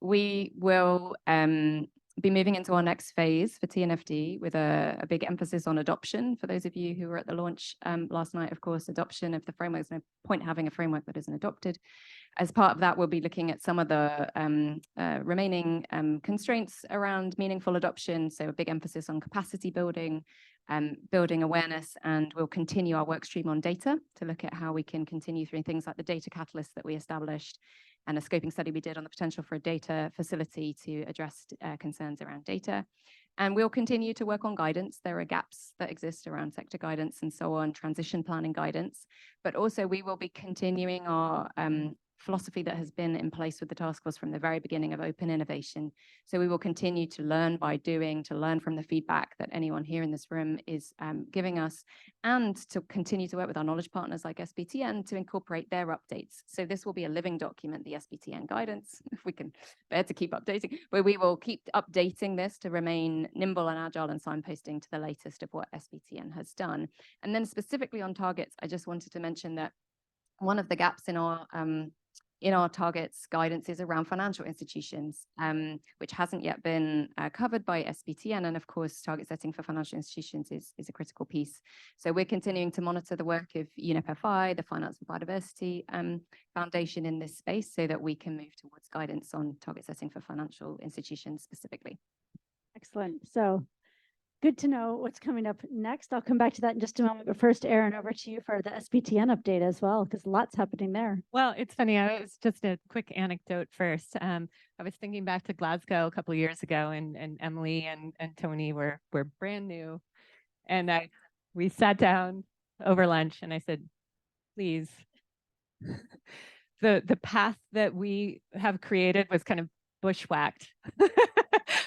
[SPEAKER 3] we will be moving into our next phase for TNFD with a big emphasis on adoption. For those of you who were at the launch last night, of course, adoption of the framework. There's no point having a framework that isn't adopted. As part of that, we'll be looking at some of the remaining constraints around meaningful adoption. So a big emphasis on capacity building, building awareness, and we'll continue our work stream on data to look at how we can continue through things like the data catalyst that we established and a scoping study we did on the potential for a data facility to address concerns around data. And we'll continue to work on guidance. There are gaps that exist around sector guidance and so on, transition planning guidance, but also we will be continuing our philosophy that has been in place with the task force from the very beginning of open innovation. So we will continue to learn by doing, to learn from the feedback that anyone here in this room is giving us, and to continue to work with our knowledge partners like SBTN to incorporate their updates. So this will be a living document, the SBTN guidance, if we can bear to keep updating, but we will keep updating this to remain nimble and agile and signposting to the latest of what SBTN has done. And then specifically on targets, I just wanted to mention that one of the gaps in our targets guidance is around financial institutions, which hasn't yet been covered by SBTN. And of course, target setting for financial institutions is a critical piece. So we're continuing to monitor the work of UNEP-FI, the Finance and Biodiversity Foundation in this space, so that we can move towards guidance on target setting for financial institutions specifically.
[SPEAKER 1] Excellent. So good to know what's coming up next. I'll come back to that in just a moment. But first, Erin, over to you for the SBTN update as well, because lots happening there.
[SPEAKER 13] Well, it's funny. I was just a quick anecdote first. I was thinking back to Glasgow a couple of years ago, and Emily and Tony were brand new, and we sat down over lunch, and I said, "Please, the path that we have created was kind of bushwhacked.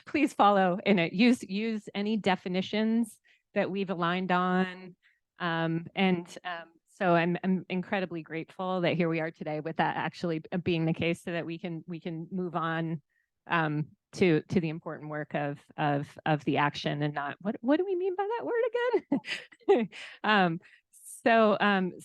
[SPEAKER 13] Please follow in it. Use any definitions that we've aligned on." So I'm incredibly grateful that here we are today with that actually being the case, so that we can move on to the important work of the action, and not what do we mean by that word again?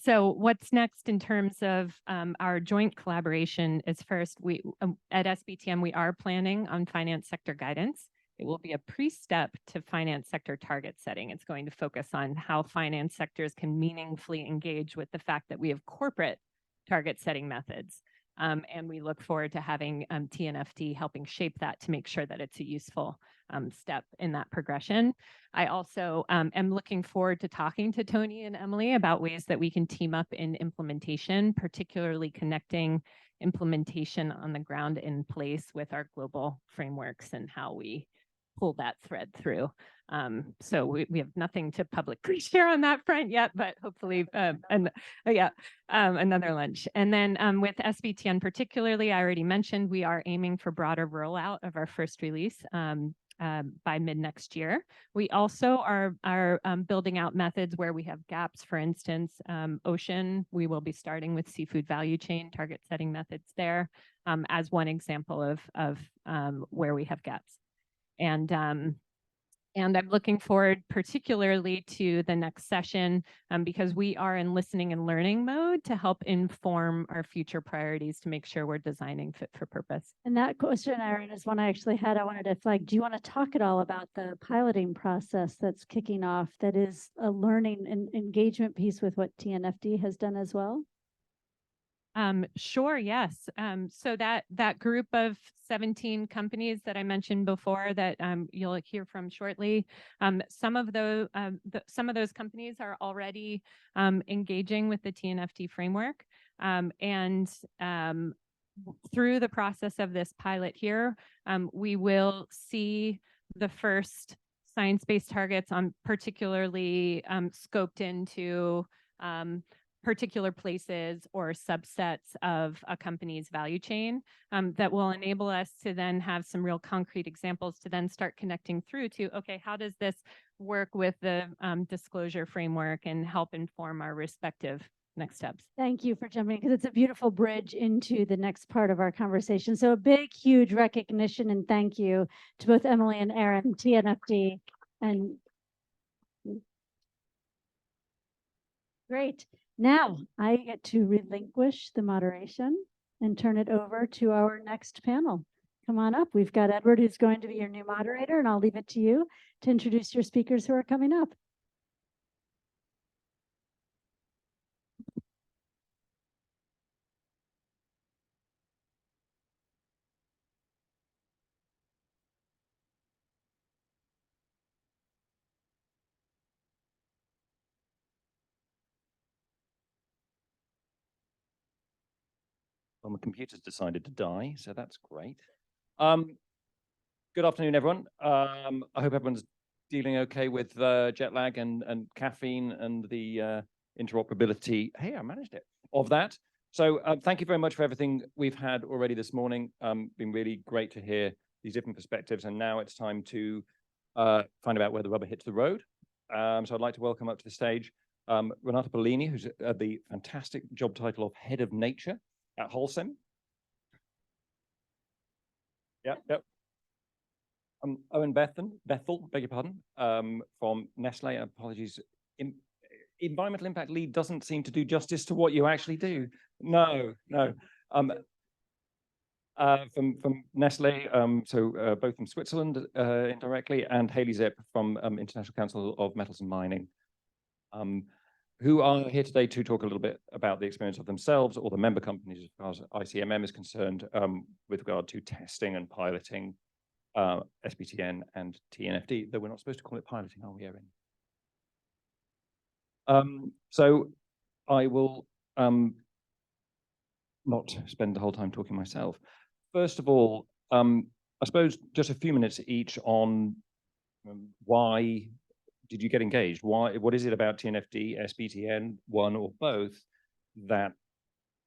[SPEAKER 13] So what's next in terms of our joint collaboration is, first, we at SBTN, we are planning on finance sector guidance. It will be a pre-step to finance sector target setting. It's going to focus on how finance sectors can meaningfully engage with the fact that we have corporate target setting methods. And we look forward to having TNFD helping shape that to make sure that it's a useful step in that progression. I also am looking forward to talking to Tony and Emily about ways that we can team up in implementation, particularly connecting implementation on the ground in place with our global frameworks, and how we pull that thread through. So we have nothing to publicly share on that front yet, but hopefully, another lunch. And then with SBTN particularly, I already mentioned we are aiming for broader rollout of our first release by mid next year. We also are building out methods where we have gaps. For instance, ocean, we will be starting with seafood value chain target setting methods there as one example of where we have gaps. And I'm looking forward particularly to the next session because we are in listening and learning mode to help inform our future priorities to make sure we're designing fit for purpose.
[SPEAKER 1] And that question, Erin, is one I actually had. I wanted to flag, do you want to talk at all about the piloting process that's kicking off that is a learning and engagement piece with what TNFD has done as well?
[SPEAKER 13] Sure, yes. So that group of 17 companies that I mentioned before that you'll hear from shortly, some of those companies are already engaging with the TNFD framework. And through the process of this pilot here, we will see the first science-based targets on particularly scoped into particular places or subsets of a company's value chain that will enable us to then have some real concrete examples to then start connecting through to, okay, how does this work with the disclosure framework and help inform our respective next steps?
[SPEAKER 1] Thank you for jumping in because it's a beautiful bridge into the next part of our conversation. So a big, huge recognition and thank you to both Emily and Erin, TNFD, and great. Now I get to relinquish the moderation and turn it over to our next panel. Come on up. We've got Edward, who's going to be your new moderator, and I'll leave it to you to introduce your speakers who are coming up.
[SPEAKER 14] Well, my computer's decided to die, so that's great. Good afternoon, everyone. I hope everyone's dealing okay with jet lag and caffeine and the interoperability. Hey, I managed it, of that. So thank you very much for everything we've had already this morning. Been really great to hear these different perspectives, and now it's time to find out where the rubber hits the road. So I'd like to welcome up to the stage Renata Bellini, who's the fantastic job title of Head of Nature at Holcim. Yep. Owen Bethel, beg your pardon, from Nestle. Apologies. Environmental impact lead doesn't seem to do justice to what you actually do. No. From Nestle, so both from Switzerland indirectly, and Haley Zip from International Council of Metals and Mining, who are here today to talk a little bit about the experience of themselves or the member companies as far as ICMM is concerned with regard to testing and piloting SBTN and TNFD, though we're not supposed to call it piloting, are we, Erin? So I will not spend the whole time talking myself. First of all, I suppose just a few minutes each on why did you get engaged? What is it about TNFD, SBTN, one or both, that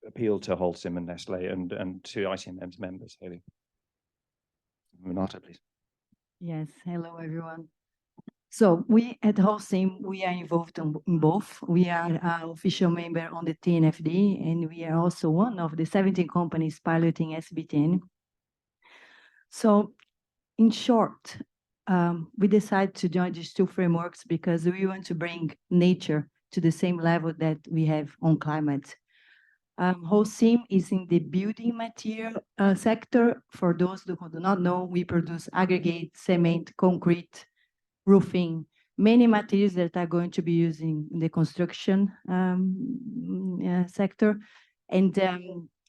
[SPEAKER 14] appeal to Holcim and Nestle and to ICMM's members? Haley. Renata, please.
[SPEAKER 15] Yes, hello everyone. So we at Holcim, we are involved in both. We are an official member on the TNFD, and we are also one of the 17 companies piloting SBTN. So in short, we decided to join these two frameworks because we want to bring nature to the same level that we have on climate. Holcim is in the building material sector. For those who do not know, we produce aggregate, cement, concrete, roofing, many materials that are going to be used in the construction sector. And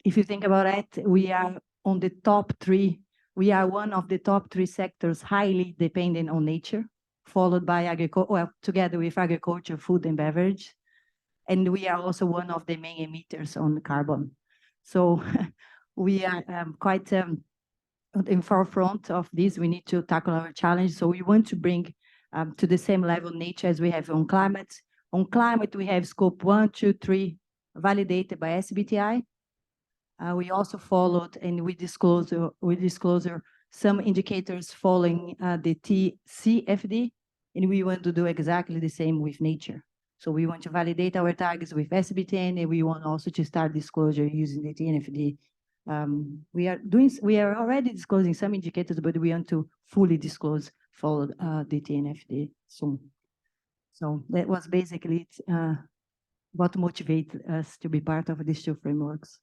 [SPEAKER 15] if you think about it, we are on the top three. We are one of the top three sectors highly dependent on nature, followed by agriculture, well, together with agriculture, food and beverage. And we are also one of the main emitters on carbon. So we are quite in forefront of this. We need to tackle our challenge. So we want to bring to the same level nature as we have on climate. On climate, we have scope 1, 2, 3 validated by SBTI. We also followed and we disclose some indicators following the TCFD, and we want to do exactly the same with nature. So we want to validate our targets with SBTN, and we want also to start disclosure using the TNFD. We are already disclosing some indicators, but we want to fully disclose for the TNFD soon. So that was basically it, what motivated us to be part of these two frameworks.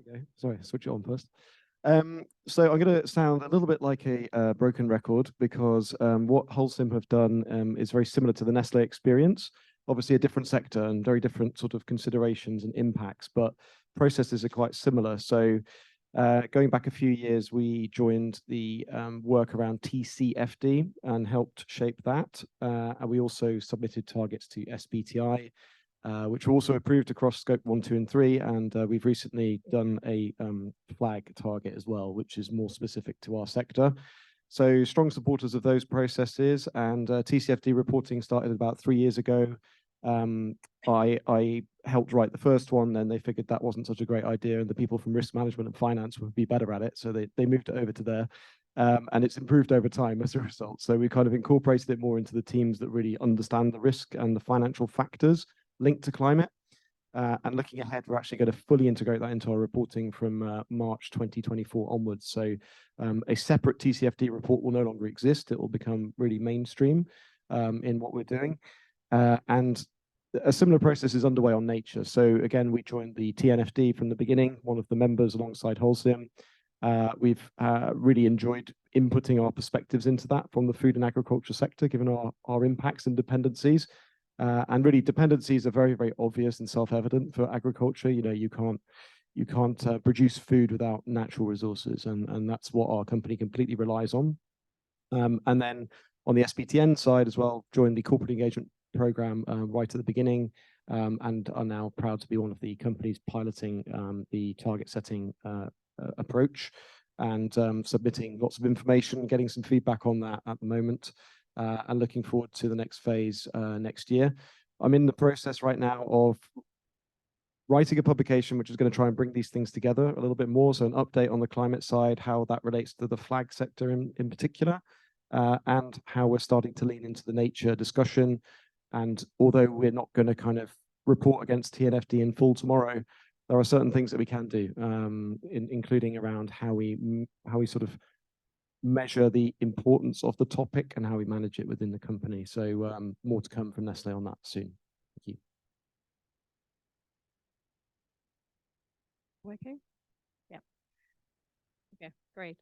[SPEAKER 16] Okay, sorry, switch it on first. So I'm going to sound a little bit like a broken record because what Holcim have done is very similar to the Nestle experience. Obviously, a different sector and very different sort of considerations and impacts, but processes are quite similar. So going back a few years, we joined the work around TCFD and helped shape that. And we also submitted targets to SBTI, which were also approved across scope 1, 2, and 3. And we've recently done a flag target as well, which is more specific to our sector. So strong supporters of those processes, and TCFD reporting started about 3 years ago. I helped write the first one, then they figured that wasn't such a great idea, and the people from risk management and finance would be better at it. So they moved it over to there. And it's improved over time as a result. So we kind of incorporated it more into the teams that really understand the risk and the financial factors linked to climate. And looking ahead, we're actually going to fully integrate that into our reporting from March 2024 onwards. So a separate TCFD report will no longer exist. It will become really mainstream in what we're doing. And a similar process is underway on nature. So again, we joined the TNFD from the beginning, one of the members alongside Holcim. We've really enjoyed inputting our perspectives into that from the food and agriculture sector, given our impacts and dependencies. And really, dependencies are very, very obvious and self-evident for agriculture. You know, you can't produce food without natural resources, and that's what our company completely relies on. And then on the SBTN side as well, joined the corporate engagement program right at the beginning, and are now proud to be one of the companies piloting the target setting approach, and submitting lots of information, getting some feedback on that at the moment. And looking forward to the next phase next year. I'm in the process right now of writing a publication which is going to try and bring these things together a little bit more. So an update on the climate side, how that relates to the flag sector in particular, and how we're starting to lean into the nature discussion. And although we're not going to kind of report against TNFD in full tomorrow, there are certain things that we can do, including around how we sort of measure the importance of the topic and how we manage it within the company. So more to come from Nestle on that soon. Thank you.
[SPEAKER 17] Working? Yeah. Okay, great.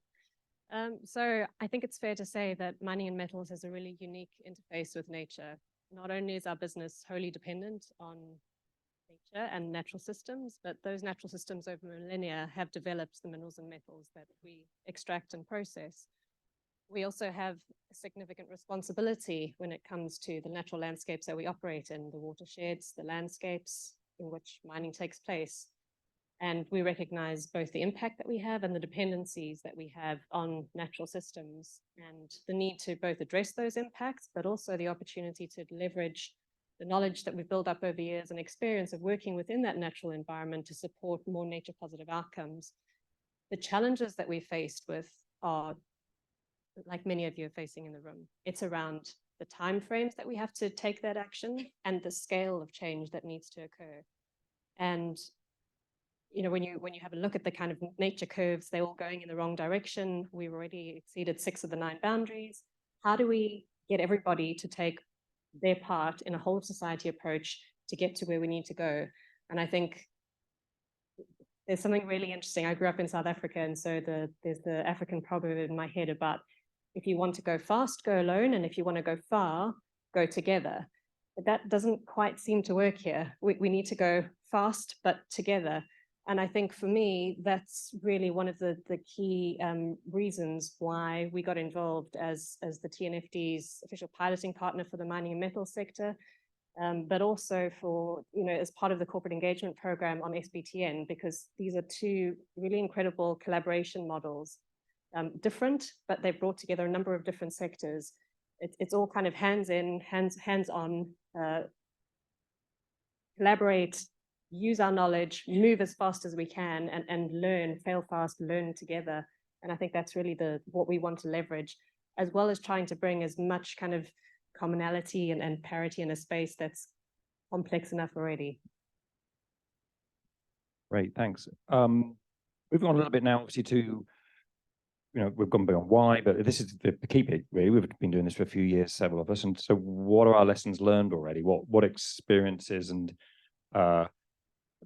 [SPEAKER 17] So I think it's fair to say that mining and metals has a really unique interface with nature. Not only is our business wholly dependent on nature and natural systems, but those natural systems over millennia have developed the minerals and metals that we extract and process. We also have a significant responsibility when it comes to the natural landscapes that we operate in, the watersheds, the landscapes in which mining takes place. And we recognize both the impact that we have and the dependencies that we have on natural systems, and the need to both address those impacts, but also the opportunity to leverage the knowledge that we've built up over years and experience of working within that natural environment to support more nature positive outcomes. The challenges that we're faced with are, like many of you are facing in the room, it's around the timeframes that we have to take that action and the scale of change that needs to occur. And you know, when you have a look at the kind of nature curves, they're all going in the wrong direction. We've already exceeded 6 of the 9 boundaries. How do we get everybody to take their part in a whole of society approach to get to where we need to go? And I think there's something really interesting. I grew up in South Africa, and so there's the African proverb in my head about if you want to go fast, go alone, and if you want to go far, go together. But that doesn't quite seem to work here. We need to go fast, but together. And I think for me, that's really one of the key reasons why we got involved as the TNFD's official piloting partner for the mining and metal sector, but also for, as part of the corporate engagement program on SBTN, because these are two really incredible collaboration models, different, but they brought together a number of different sectors. It's all kind of hands-in, hands-on, collaborate, use our knowledge, move as fast as we can, and learn, fail fast, learn together. And I think that's really what we want to leverage, as well as trying to bring as much kind of commonality and parity in a space that's complex enough already.
[SPEAKER 14] Great, thanks. Moving on a little bit now, obviously, to, we've gone beyond why, but this is the key bit, really. We've been doing this for a few years, several of us. And so what are our lessons learned already? What experiences and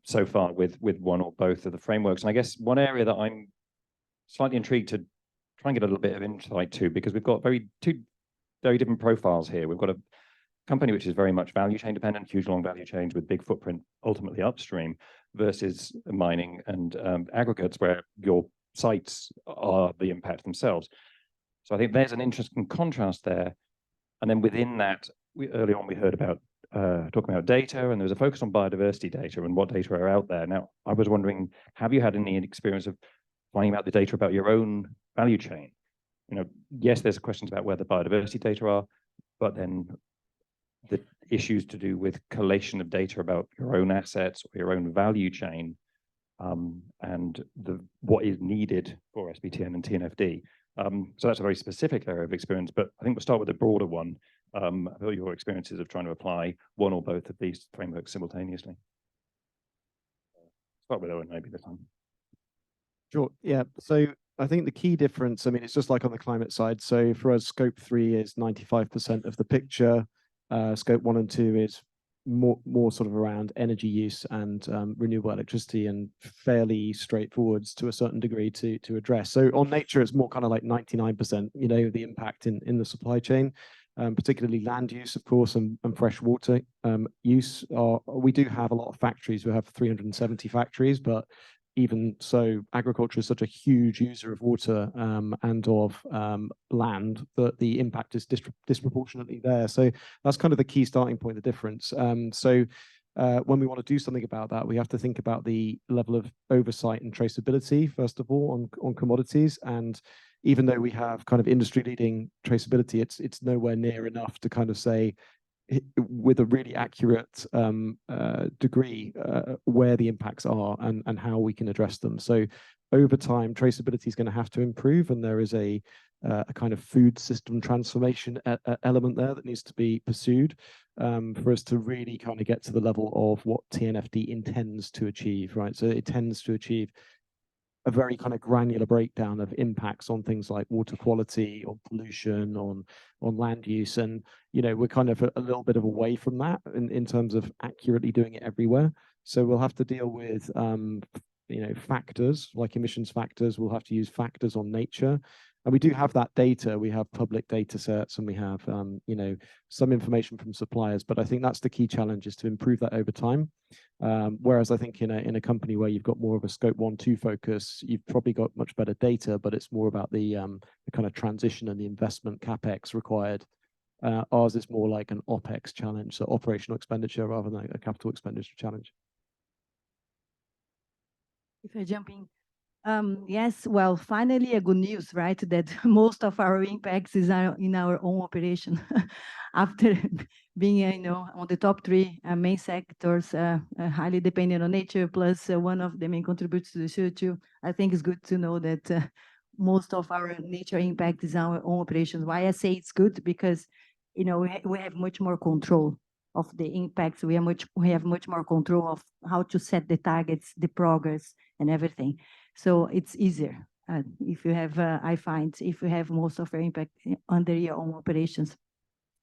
[SPEAKER 14] so far with one or both of the frameworks? And I guess one area that I'm slightly intrigued to try and get a little bit of insight to, because we've got two very different profiles here. We've got a company which is very much value chain dependent, huge long value chains with big footprint ultimately upstream, versus mining and aggregates where your sites are the impact themselves. So I think there's an interesting contrast there. And then within that, early on we heard about talking about data, and there was a focus on biodiversity data and what data are out there. Now, I was wondering, have you had any experience of finding out the data about your own value chain? Yes, there's questions about where the biodiversity data are, but then the issues to do with collation of data about your own assets or your own value chain, and what is needed for SBTN and TNFD. So that's a very specific area of experience, but I think we'll start with a broader one. About your experiences of trying to apply one or both of these frameworks simultaneously. Start with Owen maybe this time.
[SPEAKER 16] Sure. Yeah. So I think the key difference, I mean, it's just like on the climate side. So for us, scope 3 is 95% of the picture. Scope 1 and 2 is more sort of around energy use and renewable electricity, and fairly straightforward to a certain degree to address. So on nature, it's more kind of like 99%, the impact in the supply chain. Particularly land use, of course, and fresh water use. We do have a lot of factories. We have 370 factories, but even so, agriculture is such a huge user of water and of land that the impact is disproportionately there. So that's kind of the key starting point, the difference. So when we want to do something about that, we have to think about the level of oversight and traceability, first of all, on commodities. And even though we have kind of industry-leading traceability, it's nowhere near enough to kind of say with a really accurate degree where the impacts are and how we can address them. So over time, traceability is going to have to improve, and there is a kind of food system transformation element there that needs to be pursued for us to really kind of get to the level of what TNFD intends to achieve, right? So it tends to achieve a very kind of granular breakdown of impacts on things like water quality, or pollution, on land use. And, we're kind of a little bit of away from that in terms of accurately doing it everywhere. So we'll have to deal with, factors like emissions factors. We'll have to use factors on nature. And we do have that data. We have public data sets, and we have, some information from suppliers. But I think that's the key challenge, is to improve that over time. Whereas I think in a company where you've got more of a scope 1, 2 focus, you've probably got much better data, but it's more about the kind of transition and the investment CapEx required. Ours is more like an OpEx challenge, so operational expenditure rather than a capital expenditure challenge.
[SPEAKER 15] If I jump in. Yes, well, finally a good news, right? That most of our impacts is in our own operation. After being, on the top 3 main sectors, highly dependent on nature, plus one of the main contributors to the CO2, I think it's good to know that most of our nature impact is our own operations. Why I say it's good? Because, we have much more control of the impacts. We have much more control of how to set the targets, the progress, and everything. So it's easier if you have, I find, if you have most of your impact under your own operations.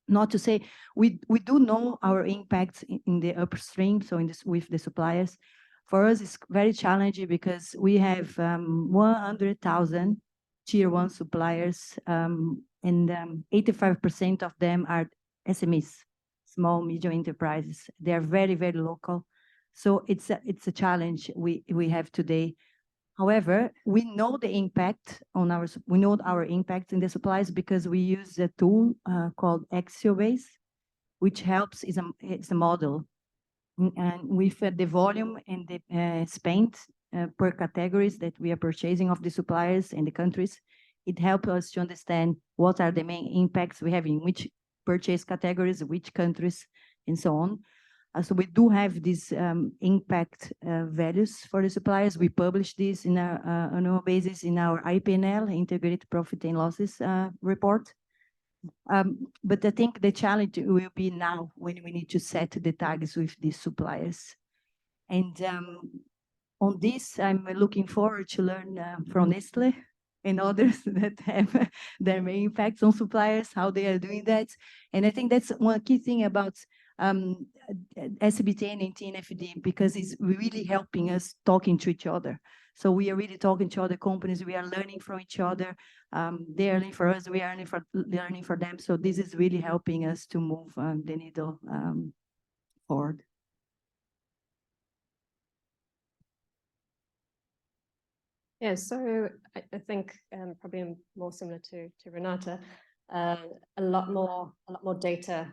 [SPEAKER 15] Not to say we do know our impacts in the upstream, so with the suppliers. For us, it's very challenging because we have 100,000 tier 1 suppliers, and 85% of them are SMEs, small, medium enterprises. They are very, very local. So it's a challenge we have today. However, we know the impact on we know our impact in the supplies because we use a tool called Axiobase, which helps, it's a model. And with the volume and the spent per categories that we are purchasing of the suppliers and the countries, it helps us to understand what are the main impacts we have in which purchase categories, which countries, and so on. So we do have these impact values for the suppliers. We publish this in our annual basis in our IPNL, Integrated Profit and Losses report. But I think the challenge will be now when we need to set the targets with these suppliers. And on this, I'm looking forward to learn from Nestle and others that have their main impacts on suppliers, how they are doing that. And I think that's one key thing about SBTN and TNFD, because it's really helping us talking to each other. So we are really talking to other companies. We are learning from each other. They are learning for us. We are learning for them. So this is really helping us to move the needle forward.
[SPEAKER 7] Yeah, so I think probably more similar to Renata, a lot more data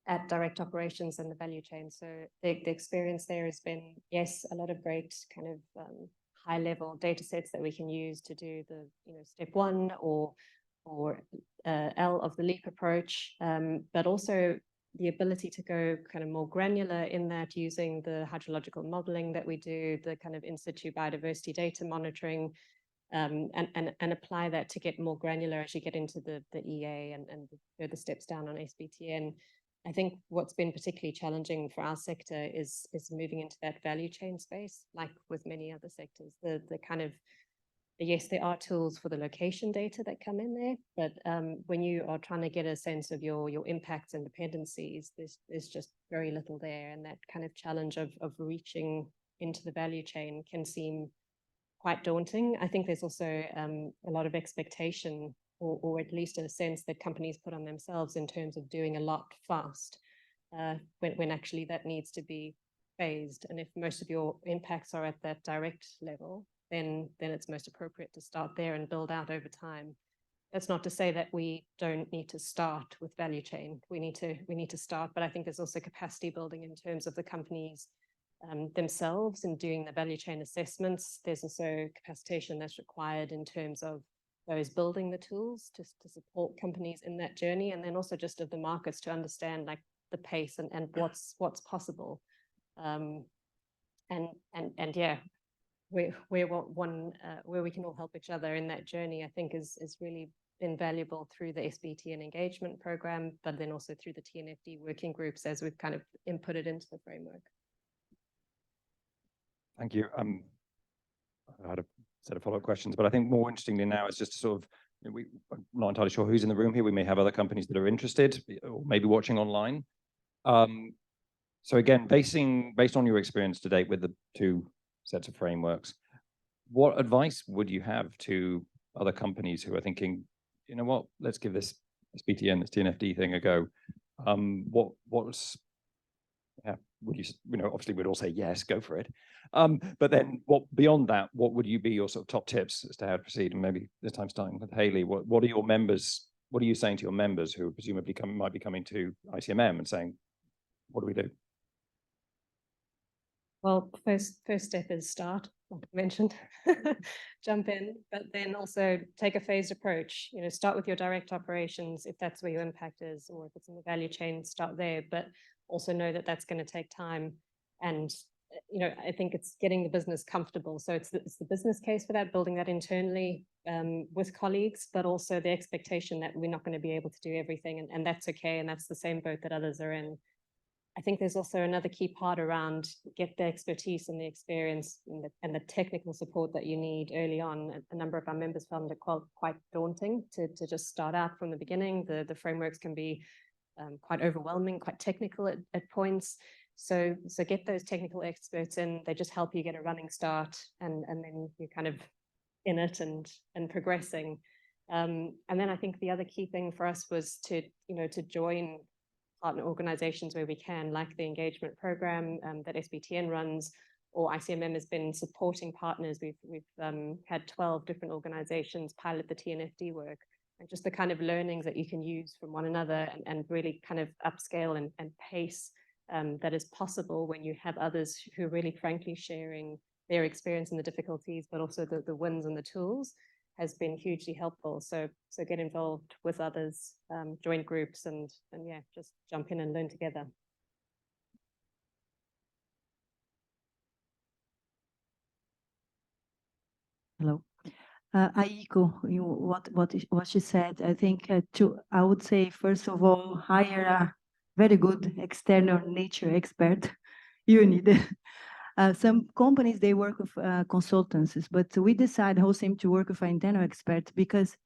[SPEAKER 7] at direct operations and the value chain. So the experience there has been, yes, a lot of great kind of high level data sets that we can use to do the step 1 or L of the LEAP approach, but also the ability to go kind of more granular in that, using the hydrological modeling that we do, the kind of in situ biodiversity data monitoring, and apply that to get more granular as you get into the EA and the steps down on SBTN. I think what's been particularly challenging for our sector is moving into that value chain space, like with many other sectors. The kind of, yes, there are tools for the location data that come in there, but when you are trying to get a sense of your impacts and dependencies, there's just very little there. And that kind of challenge of reaching into the value chain can seem quite daunting. I think there's also a lot of expectation, or at least a sense that companies put on themselves in terms of doing a lot fast, when actually that needs to be phased. And if most of your impacts are at that direct level, then it's most appropriate to start there and build out over time. That's not to say that we don't need to start with value chain. We need to start, but I think there's also capacity building in terms of the companies themselves and doing the value chain assessments. There's also capacitation that's required in terms of those building the tools to support companies in that journey, and then also just of the markets to understand like the pace and what's possible. And yeah, where we can all help each other in that journey, I think is really been valuable through the SBTN engagement program, but then also through the TNFD working groups as we've kind of inputted into the framework.
[SPEAKER 14] Thank you. I had a set of follow-up questions, but I think more interestingly now is just sort of, I'm not entirely sure who's in the room here. We may have other companies that are interested or maybe watching online. So again, based on your experience to date with the 2 sets of frameworks, what advice would you have to other companies who are thinking, you know what, let's give this SBTN, this TNFD thing a go? Would you obviously we'd all say yes, go for it. But then beyond that, what would you be your sort of top tips as to how to proceed? And maybe this time starting with Haley, what are your members, what are you saying to your members who presumably might be coming to ICMM and saying, what do we do?
[SPEAKER 7] Well, first step is start, like I mentioned, jump in, but then also take a phased approach. Start with your direct operations if that's where your impact is, or if it's in the value chain, start there. But also know that that's going to take time, and I think it's getting the business comfortable. So it's the business case for that, building that internally with colleagues, but also the expectation that we're not going to be able to do everything, and that's okay, and that's the same boat that others are in. I think there's also another key part around get the expertise and the experience and the technical support that you need early on. A number of our members found it quite daunting to just start out from the beginning. The frameworks can be quite overwhelming, quite technical at points. So get those technical experts in. They just help you get a running start, and then you're kind of in it and progressing. And then I think the other key thing for us was to join partner organizations where we can, like the engagement program that SBTN runs, or ICMM has been supporting partners. We've had 12 different organizations pilot the TNFD work, and just the kind of learnings that you can use from one another and really kind of upscale and pace that is possible when you have others who are really frankly sharing their experience and the difficulties, but also the wins and the tools, has been hugely helpful. So get involved with others, join groups, and yeah, just jump in and learn together.
[SPEAKER 15] Hello. I echo what she said. I think I would say, first of all, hire a very good external nature expert. You need it. Some companies, they work with consultancies, but we decide wholesale to work with an internal expert because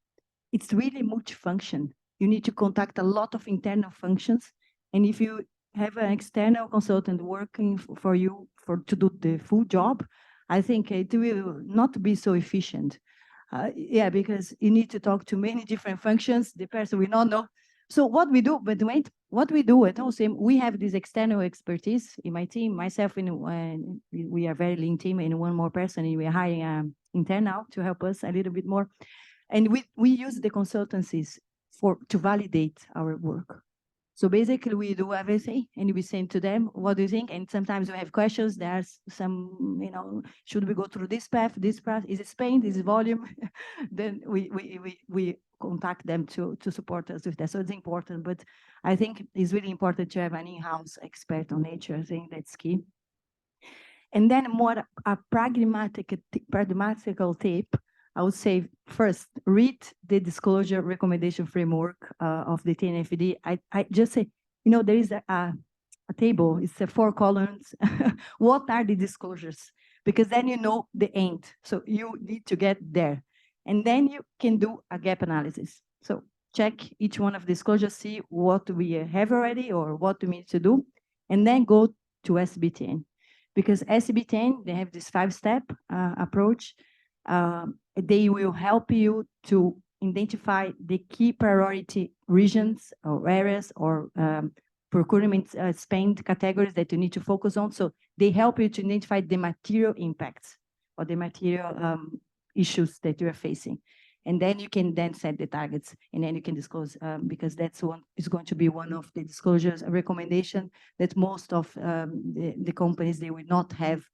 [SPEAKER 15] it's really multifunction. You need to contact a lot of internal functions. And if you have an external consultant working for you to do the full job, I think it will not be so efficient. Yeah, because you need to talk to many different functions. The person will not know. So what we do, but wait, what we do at wholesale, we have this external expertise in my team, myself, and we are a very lean team, and one more person, and we are hiring an internal to help us a little bit more. And we use the consultancies to validate our work. So basically, we do everything, and we send to them, what do you think? And sometimes we have questions. There's some, should we go through this path? Is it Spain? Is it volume? Then we contact them to support us with that. So it's important, but I think it's really important to have an in-house expert on nature. I think that's key. And then more a pragmatical tip, I would say, first, read the disclosure recommendation framework of the TNFD. I just say, there is a table, it's 4 columns. What are the disclosures? Because then you know the end. So you need to get there. And then you can do a gap analysis. So check each one of the disclosures, see what we have already or what we need to do, and then go to SBTN. Because SBTN, they have this 5-step approach. They will help you to identify the key priority regions or areas or procurement spend categories that you need to focus on. So they help you to identify the material impacts or the material issues that you are facing. And then you can then set the targets, and then you can disclose, because that's one is going to be one of the disclosures, a recommendation that most of the companies, they will not have,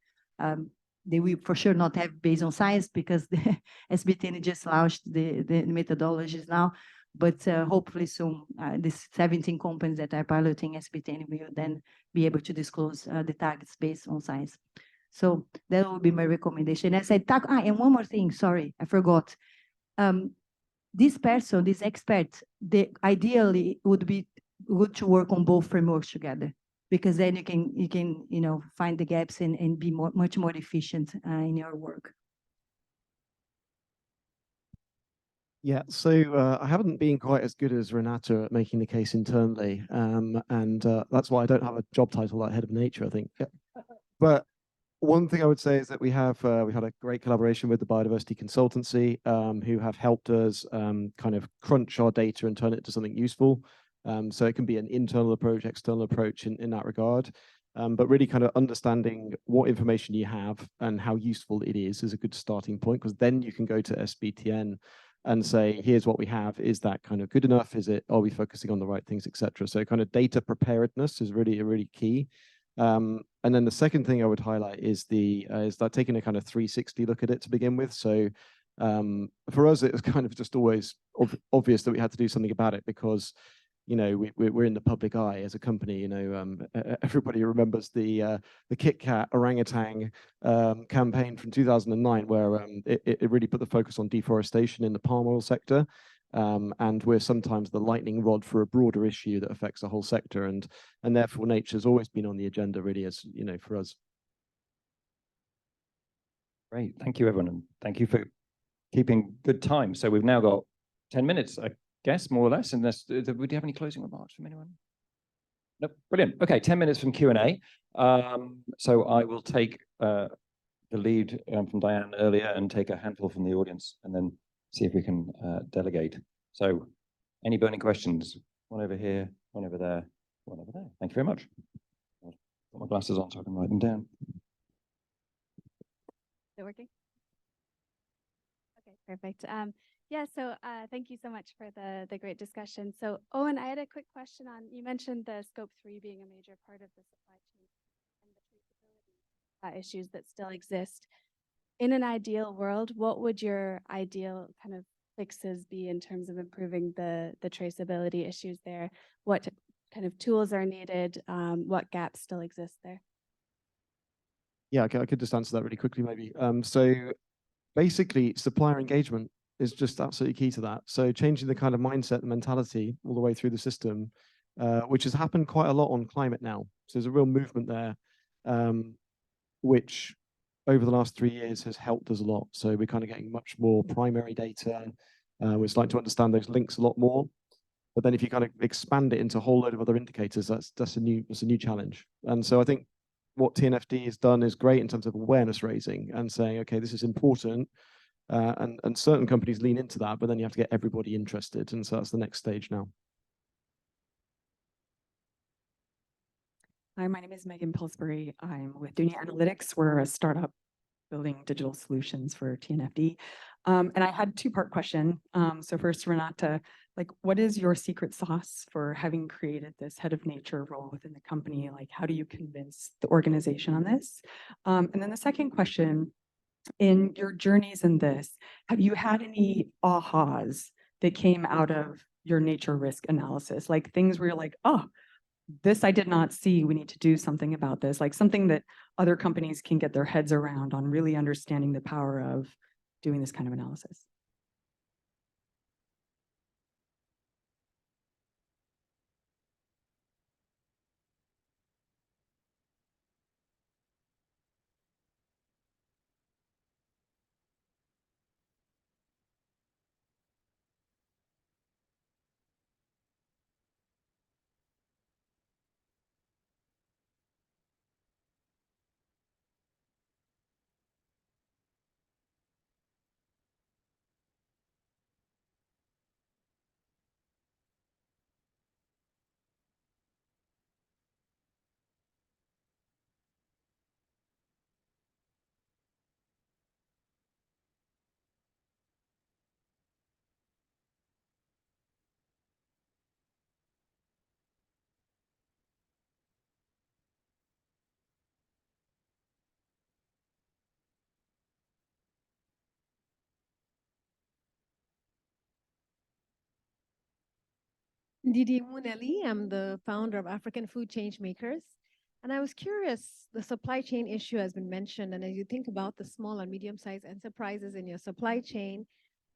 [SPEAKER 15] they will for sure not have based on science, because the SBTN just launched the methodologies now. But hopefully soon, these 17 companies that are piloting SBTN will then be able to disclose the targets based on science. So that will be my recommendation. As I talk, and one more thing, sorry, I forgot. This person, this expert, ideally would be good to work on both frameworks together, because then you can find the gaps and be much more efficient in your work.
[SPEAKER 16] Yeah, so I haven't been quite as good as Renata at making the case internally, and that's why I don't have a job title like head of nature, I think. But one thing I would say is that we had a great collaboration with the Biodiversity Consultancy, who have helped us kind of crunch our data and turn it into something useful. So it can be an internal approach, external approach in that regard. But really kind of understanding what information you have and how useful it is a good starting point, because then you can go to SBTN and say, here's what we have. Is that kind of good enough? Are we focusing on the right things, etc.? So kind of data preparedness is really key. And then the second thing I would highlight is that taking a kind of 360 look at it to begin with. So for us, it was kind of just always obvious that we had to do something about it, because we're in the public eye as a company. Everybody remembers the Kit Kat orangutan campaign from 2009, where it really put the focus on deforestation in the palm oil sector. And we're sometimes the lightning rod for a broader issue that affects the whole sector, and therefore nature's always been on the agenda, really, as for us.
[SPEAKER 14] Great, thank you, everyone, and thank you for keeping good time. So we've now got 10 minutes, I guess, more or less. Unless, would you have any closing remarks from anyone? Nope. Brilliant. Okay, 10 minutes from Q&A. So I will take the lead from Diane earlier and take a handful from the audience, and then see if we can delegate. So any burning questions? One over here, one over there. One over there. Thank you very much. I'll put my glasses on so I can write them down.
[SPEAKER 12] Is it working? Okay, perfect. Yeah, so thank you so much for the great discussion. So Owen, I had a quick question on, you mentioned the scope 3 being a major part of the supply chain and the traceability issues that still exist. In an ideal world, what would your ideal kind of fixes be in terms of improving the traceability issues there? What kind of tools are needed? What gaps still exist there?
[SPEAKER 16] Yeah, I could just answer that really quickly, maybe. So basically, supplier engagement is just absolutely key to that. So changing the kind of mindset and mentality all the way through the system, which has happened quite a lot on climate now. So there's a real movement there, which over the last 3 years has helped us a lot. So we're kind of getting much more primary data. We're starting to understand those links a lot more. But then if you kind of expand it into a whole load of other indicators, that's a new challenge. And so I think what TNFD has done is great in terms of awareness raising and saying, okay, this is important. And certain companies lean into that, but then you have to get everybody interested. And so that's the next stage now.
[SPEAKER 18] Hi, my name is Megan Pillsbury. I'm with Dunia Analytics. We're a startup building digital solutions for TNFD. And I had a two-part question. So first, Renata, like, what is your secret sauce for having created this head of nature role within the company? Like, how do you convince the organization on this? And then the second question, in your journeys in this, have you had any ahas that came out of your nature risk analysis? Like things where you're like, oh, this I did not see, we need to do something about this, like something that other companies can get their heads around on really understanding the power of doing this kind of analysis.
[SPEAKER 19] Didi Muneli. I'm the founder of African Food Change Makers. And I was curious, the supply chain issue has been mentioned. And as you think about the small and medium-sized enterprises in your supply chain,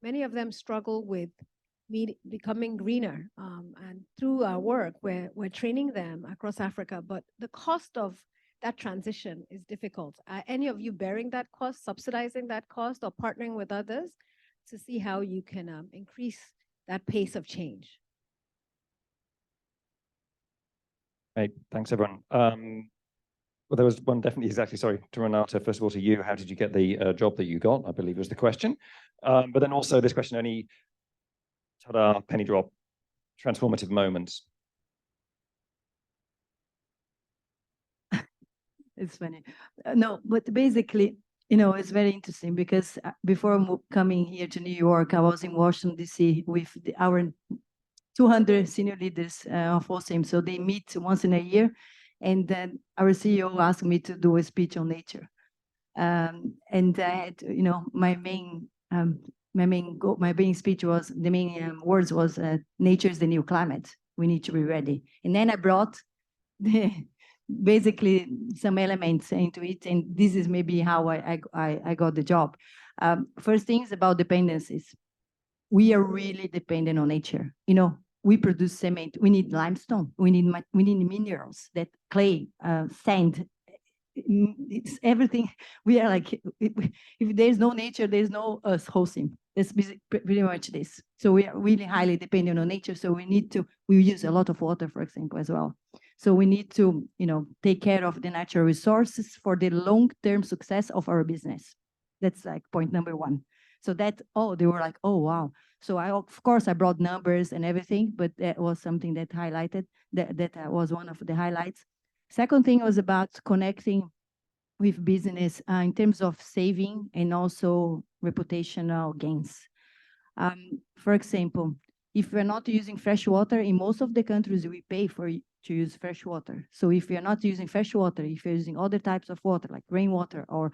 [SPEAKER 19] many of them struggle with becoming greener. And through our work, we're training them across Africa. But the cost of that transition is difficult. Are any of you bearing that cost, subsidizing that cost, or partnering with others to see how you can increase that pace of change?
[SPEAKER 14] Hey, thanks everyone. Well, there was one definitely exactly, sorry, to Renata, first of all to you, how did you get the job that you got, I believe was the question. But then also this question, any ta-da, penny drop, transformative moments.
[SPEAKER 15] It's funny. No, but basically, it's very interesting because before coming here to New York, I was in Washington, D.C. with our 200 senior leaders of OSIM. So they meet once in a year. And then our CEO asked me to do a speech on nature. And I had, my main speech was, the main words was, nature is the new climate. We need to be ready. And then I brought basically some elements into it. And this is maybe how I got the job. First things about dependencies. We are really dependent on nature. We produce cement. We need limestone. We need minerals, that clay, sand. It's everything. We are like, if there's no nature, there's no us hosting. That's pretty much this. So we are really highly dependent on nature. So we use a lot of water, for example, as well. So we need to, take care of the natural resources for the long-term success of our business. That's like point number one. So they were like, oh, wow. So of course, I brought numbers and everything, but that was something that highlighted, that was one of the highlights. Second thing was about connecting with business in terms of saving and also reputational gains. For example, if we're not using fresh water, in most of the countries, we pay to use fresh water. So if you're not using fresh water, if you're using other types of water, like rainwater or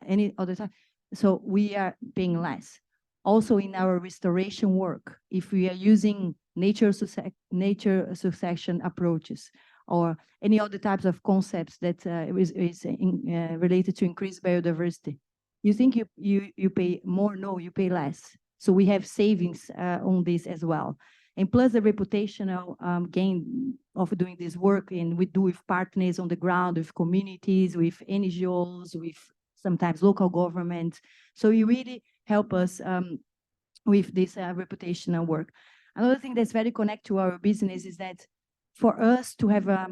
[SPEAKER 15] any other type, so we are paying less. Also in our restoration work, if we are using nature succession approaches or any other types of concepts that is related to increased biodiversity, you think you pay more? No, you pay less. So we have savings on this as well. And plus the reputational gain of doing this work, and we do with partners on the ground, with communities, with NGOs, with sometimes local governments. So you really help us with this reputational work. Another thing that's very connected to our business is that for us to have a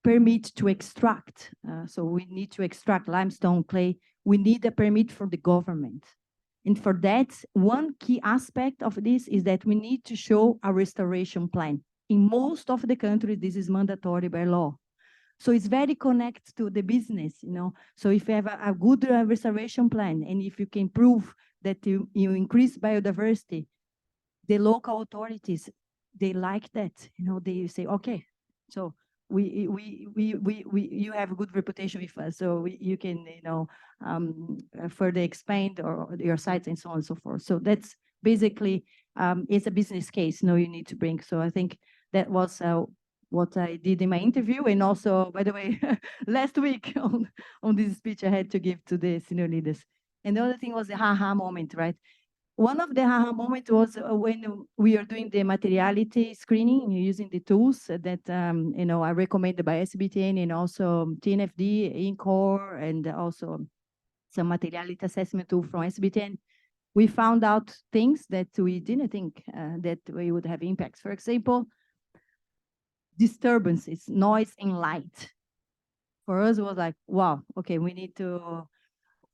[SPEAKER 15] permit to extract, so we need to extract limestone clay, we need a permit from the government. And for that, one key aspect of this is that we need to show a restoration plan. In most of the countries, this is mandatory by law. So it's very connected to the business, you know. So if you have a good restoration plan, and if you can prove that you increase biodiversity, the local authorities, they like that, you know. They say, okay, so you have a good reputation with us, so you can, you know, further expand or your sites and so on and so forth. So that's basically it's a business case, you know, you need to bring. So I think that was what I did in my interview, and also, by the way, last week on this speech I had to give to the senior leaders. And the other thing was the ha-ha moment, right? One of the ha-ha moments was when we are doing the materiality screening using the tools that you know, are recommended by SBTN and also TNFD, INCOR, and also some materiality assessment tool from SBTN. We found out things that we didn't think that we would have impacts. For example, disturbances, noise and light. For us, it was like, wow, okay, we need to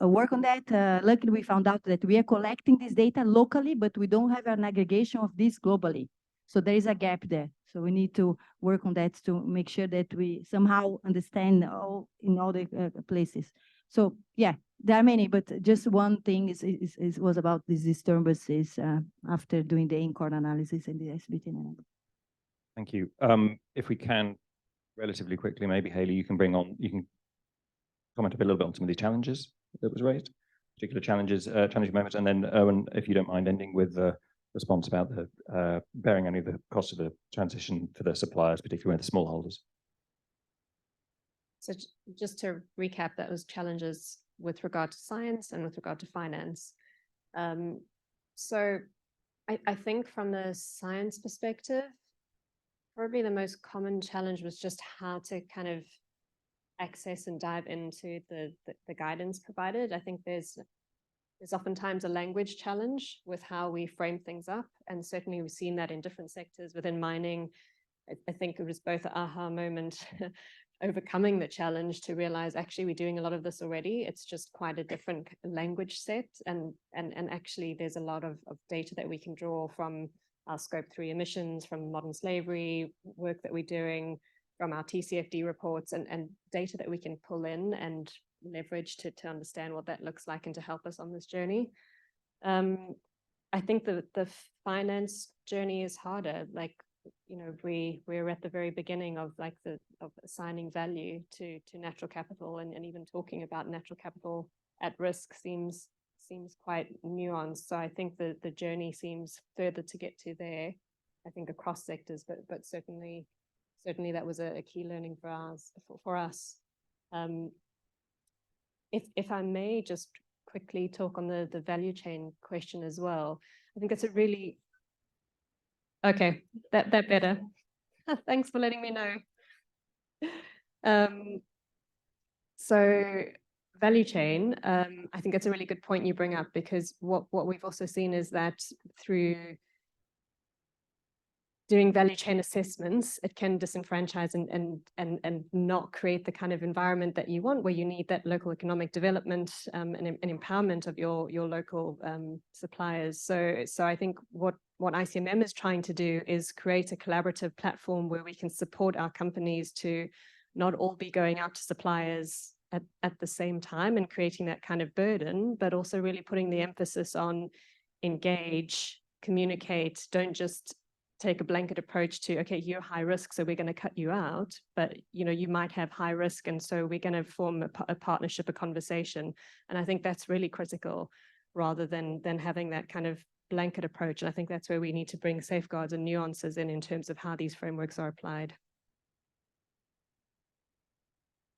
[SPEAKER 15] work on that. Luckily, we found out that we are collecting this data locally, but we don't have an aggregation of this globally. So there is a gap there. So we need to work on that to make sure that we somehow understand in all the places. So yeah, there are many, but just one thing was about these disturbances after doing the INCOR analysis and the SBTN analysis.
[SPEAKER 14] Thank you. If we can, relatively quickly, maybe Hayley, you can comment a little bit on some of the challenges that was raised, particular challenges, challenging moments, and then Owen, if you don't mind, ending with the response about the bearing any of the cost of the transition for the suppliers, particularly with the smallholders.
[SPEAKER 17] So just to recap, that was challenges with regard to science and with regard to finance. So I think from the science perspective, probably the most common challenge was just how to kind of access and dive into the guidance provided. I think there's oftentimes a language challenge with how we frame things up, and certainly we've seen that in different sectors. Within mining, I think it was both an aha moment overcoming the challenge to realize actually we're doing a lot of this already. It's just quite a different language set, and actually there's a lot of data that we can draw from our scope 3 emissions, from modern slavery work that we're doing, from our TCFD reports, and data that we can pull in and leverage to understand what that looks like and to help us on this journey. I think the finance journey is harder. Like, you know, we're at the very beginning of assigning value to natural capital, and even talking about natural capital at risk seems quite nuanced. So I think the journey seems further to get to there, I think, across sectors, but certainly that was a key learning for us. If I may just quickly talk on the value chain question as well. I think it's a really, okay, that better. Thanks for letting me know. So value chain, I think it's a really good point you bring up, because what we've also seen is that through doing value chain assessments, it can disenfranchise and not create the kind of environment that you want, where you need that local economic development and empowerment of your local suppliers. So I think what ICMM is trying to do is create a collaborative platform where we can support our companies to not all be going out to suppliers at the same time and creating that kind of burden, but also really putting the emphasis on engage, communicate, don't just take a blanket approach to, okay, you're high risk, so we're going to cut you out, but you might have high risk, and so we're going to form a partnership, a conversation. And I think that's really critical, rather than having that kind of blanket approach. And I think that's where we need to bring safeguards and nuances in terms of how these frameworks are applied.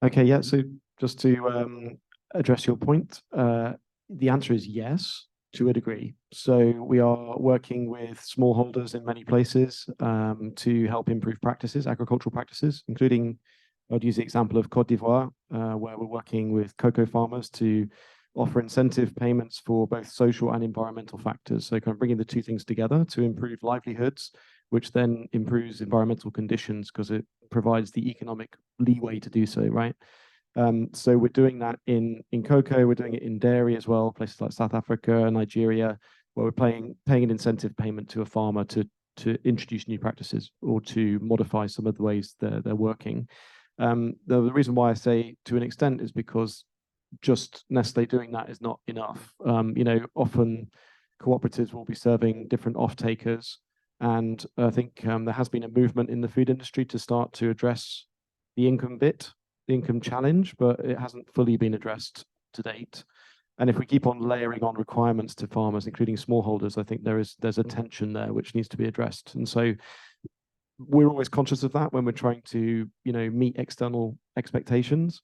[SPEAKER 16] Okay, yeah, so just to address your point, the answer is yes, to a degree. So we are working with smallholders in many places to help improve practices, agricultural practices, including, I'd use the example of Côte d'Ivoire, where we're working with cocoa farmers to offer incentive payments for both social and environmental factors. So kind of bringing the two things together to improve livelihoods, which then improves environmental conditions because it provides the economic leeway to do so, right? So we're doing that in cocoa, we're doing it in dairy as well, places like South Africa, Nigeria, where we're paying an incentive payment to a farmer to introduce new practices or to modify some of the ways they're working. The reason why I say to an extent is because just Nestle doing that is not enough. Often cooperatives will be serving different off-takers, and I think there has been a movement in the food industry to start to address the income challenge, but it hasn't fully been addressed to date. And if we keep on layering on requirements to farmers, including smallholders, I think there's a tension there which needs to be addressed. And so we're always conscious of that when we're trying to, meet external expectations.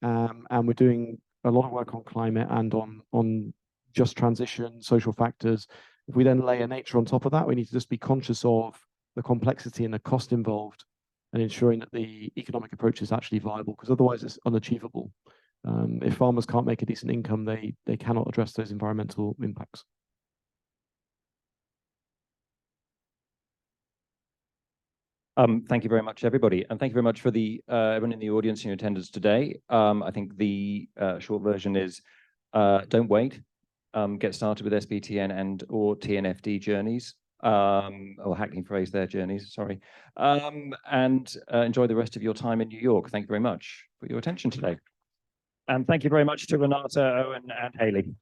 [SPEAKER 16] And we're doing a lot of work on climate and on just transition, social factors. If we then layer nature on top of that, we need to just be conscious of the complexity and the cost involved, and ensuring that the economic approach is actually viable, because otherwise it's unachievable. If farmers can't make a decent income, they cannot address those environmental impacts.
[SPEAKER 14] Thank you very much, everybody. And thank you very much for everyone in the audience and your attendance today. I think the short version is don't wait. Get started with SBTN and or TNFD journeys. Or hackney phrase their journeys, sorry. And enjoy the rest of your time in New York. Thank you very much for your attention today. And thank you very much to Renata, Owen, and Haley.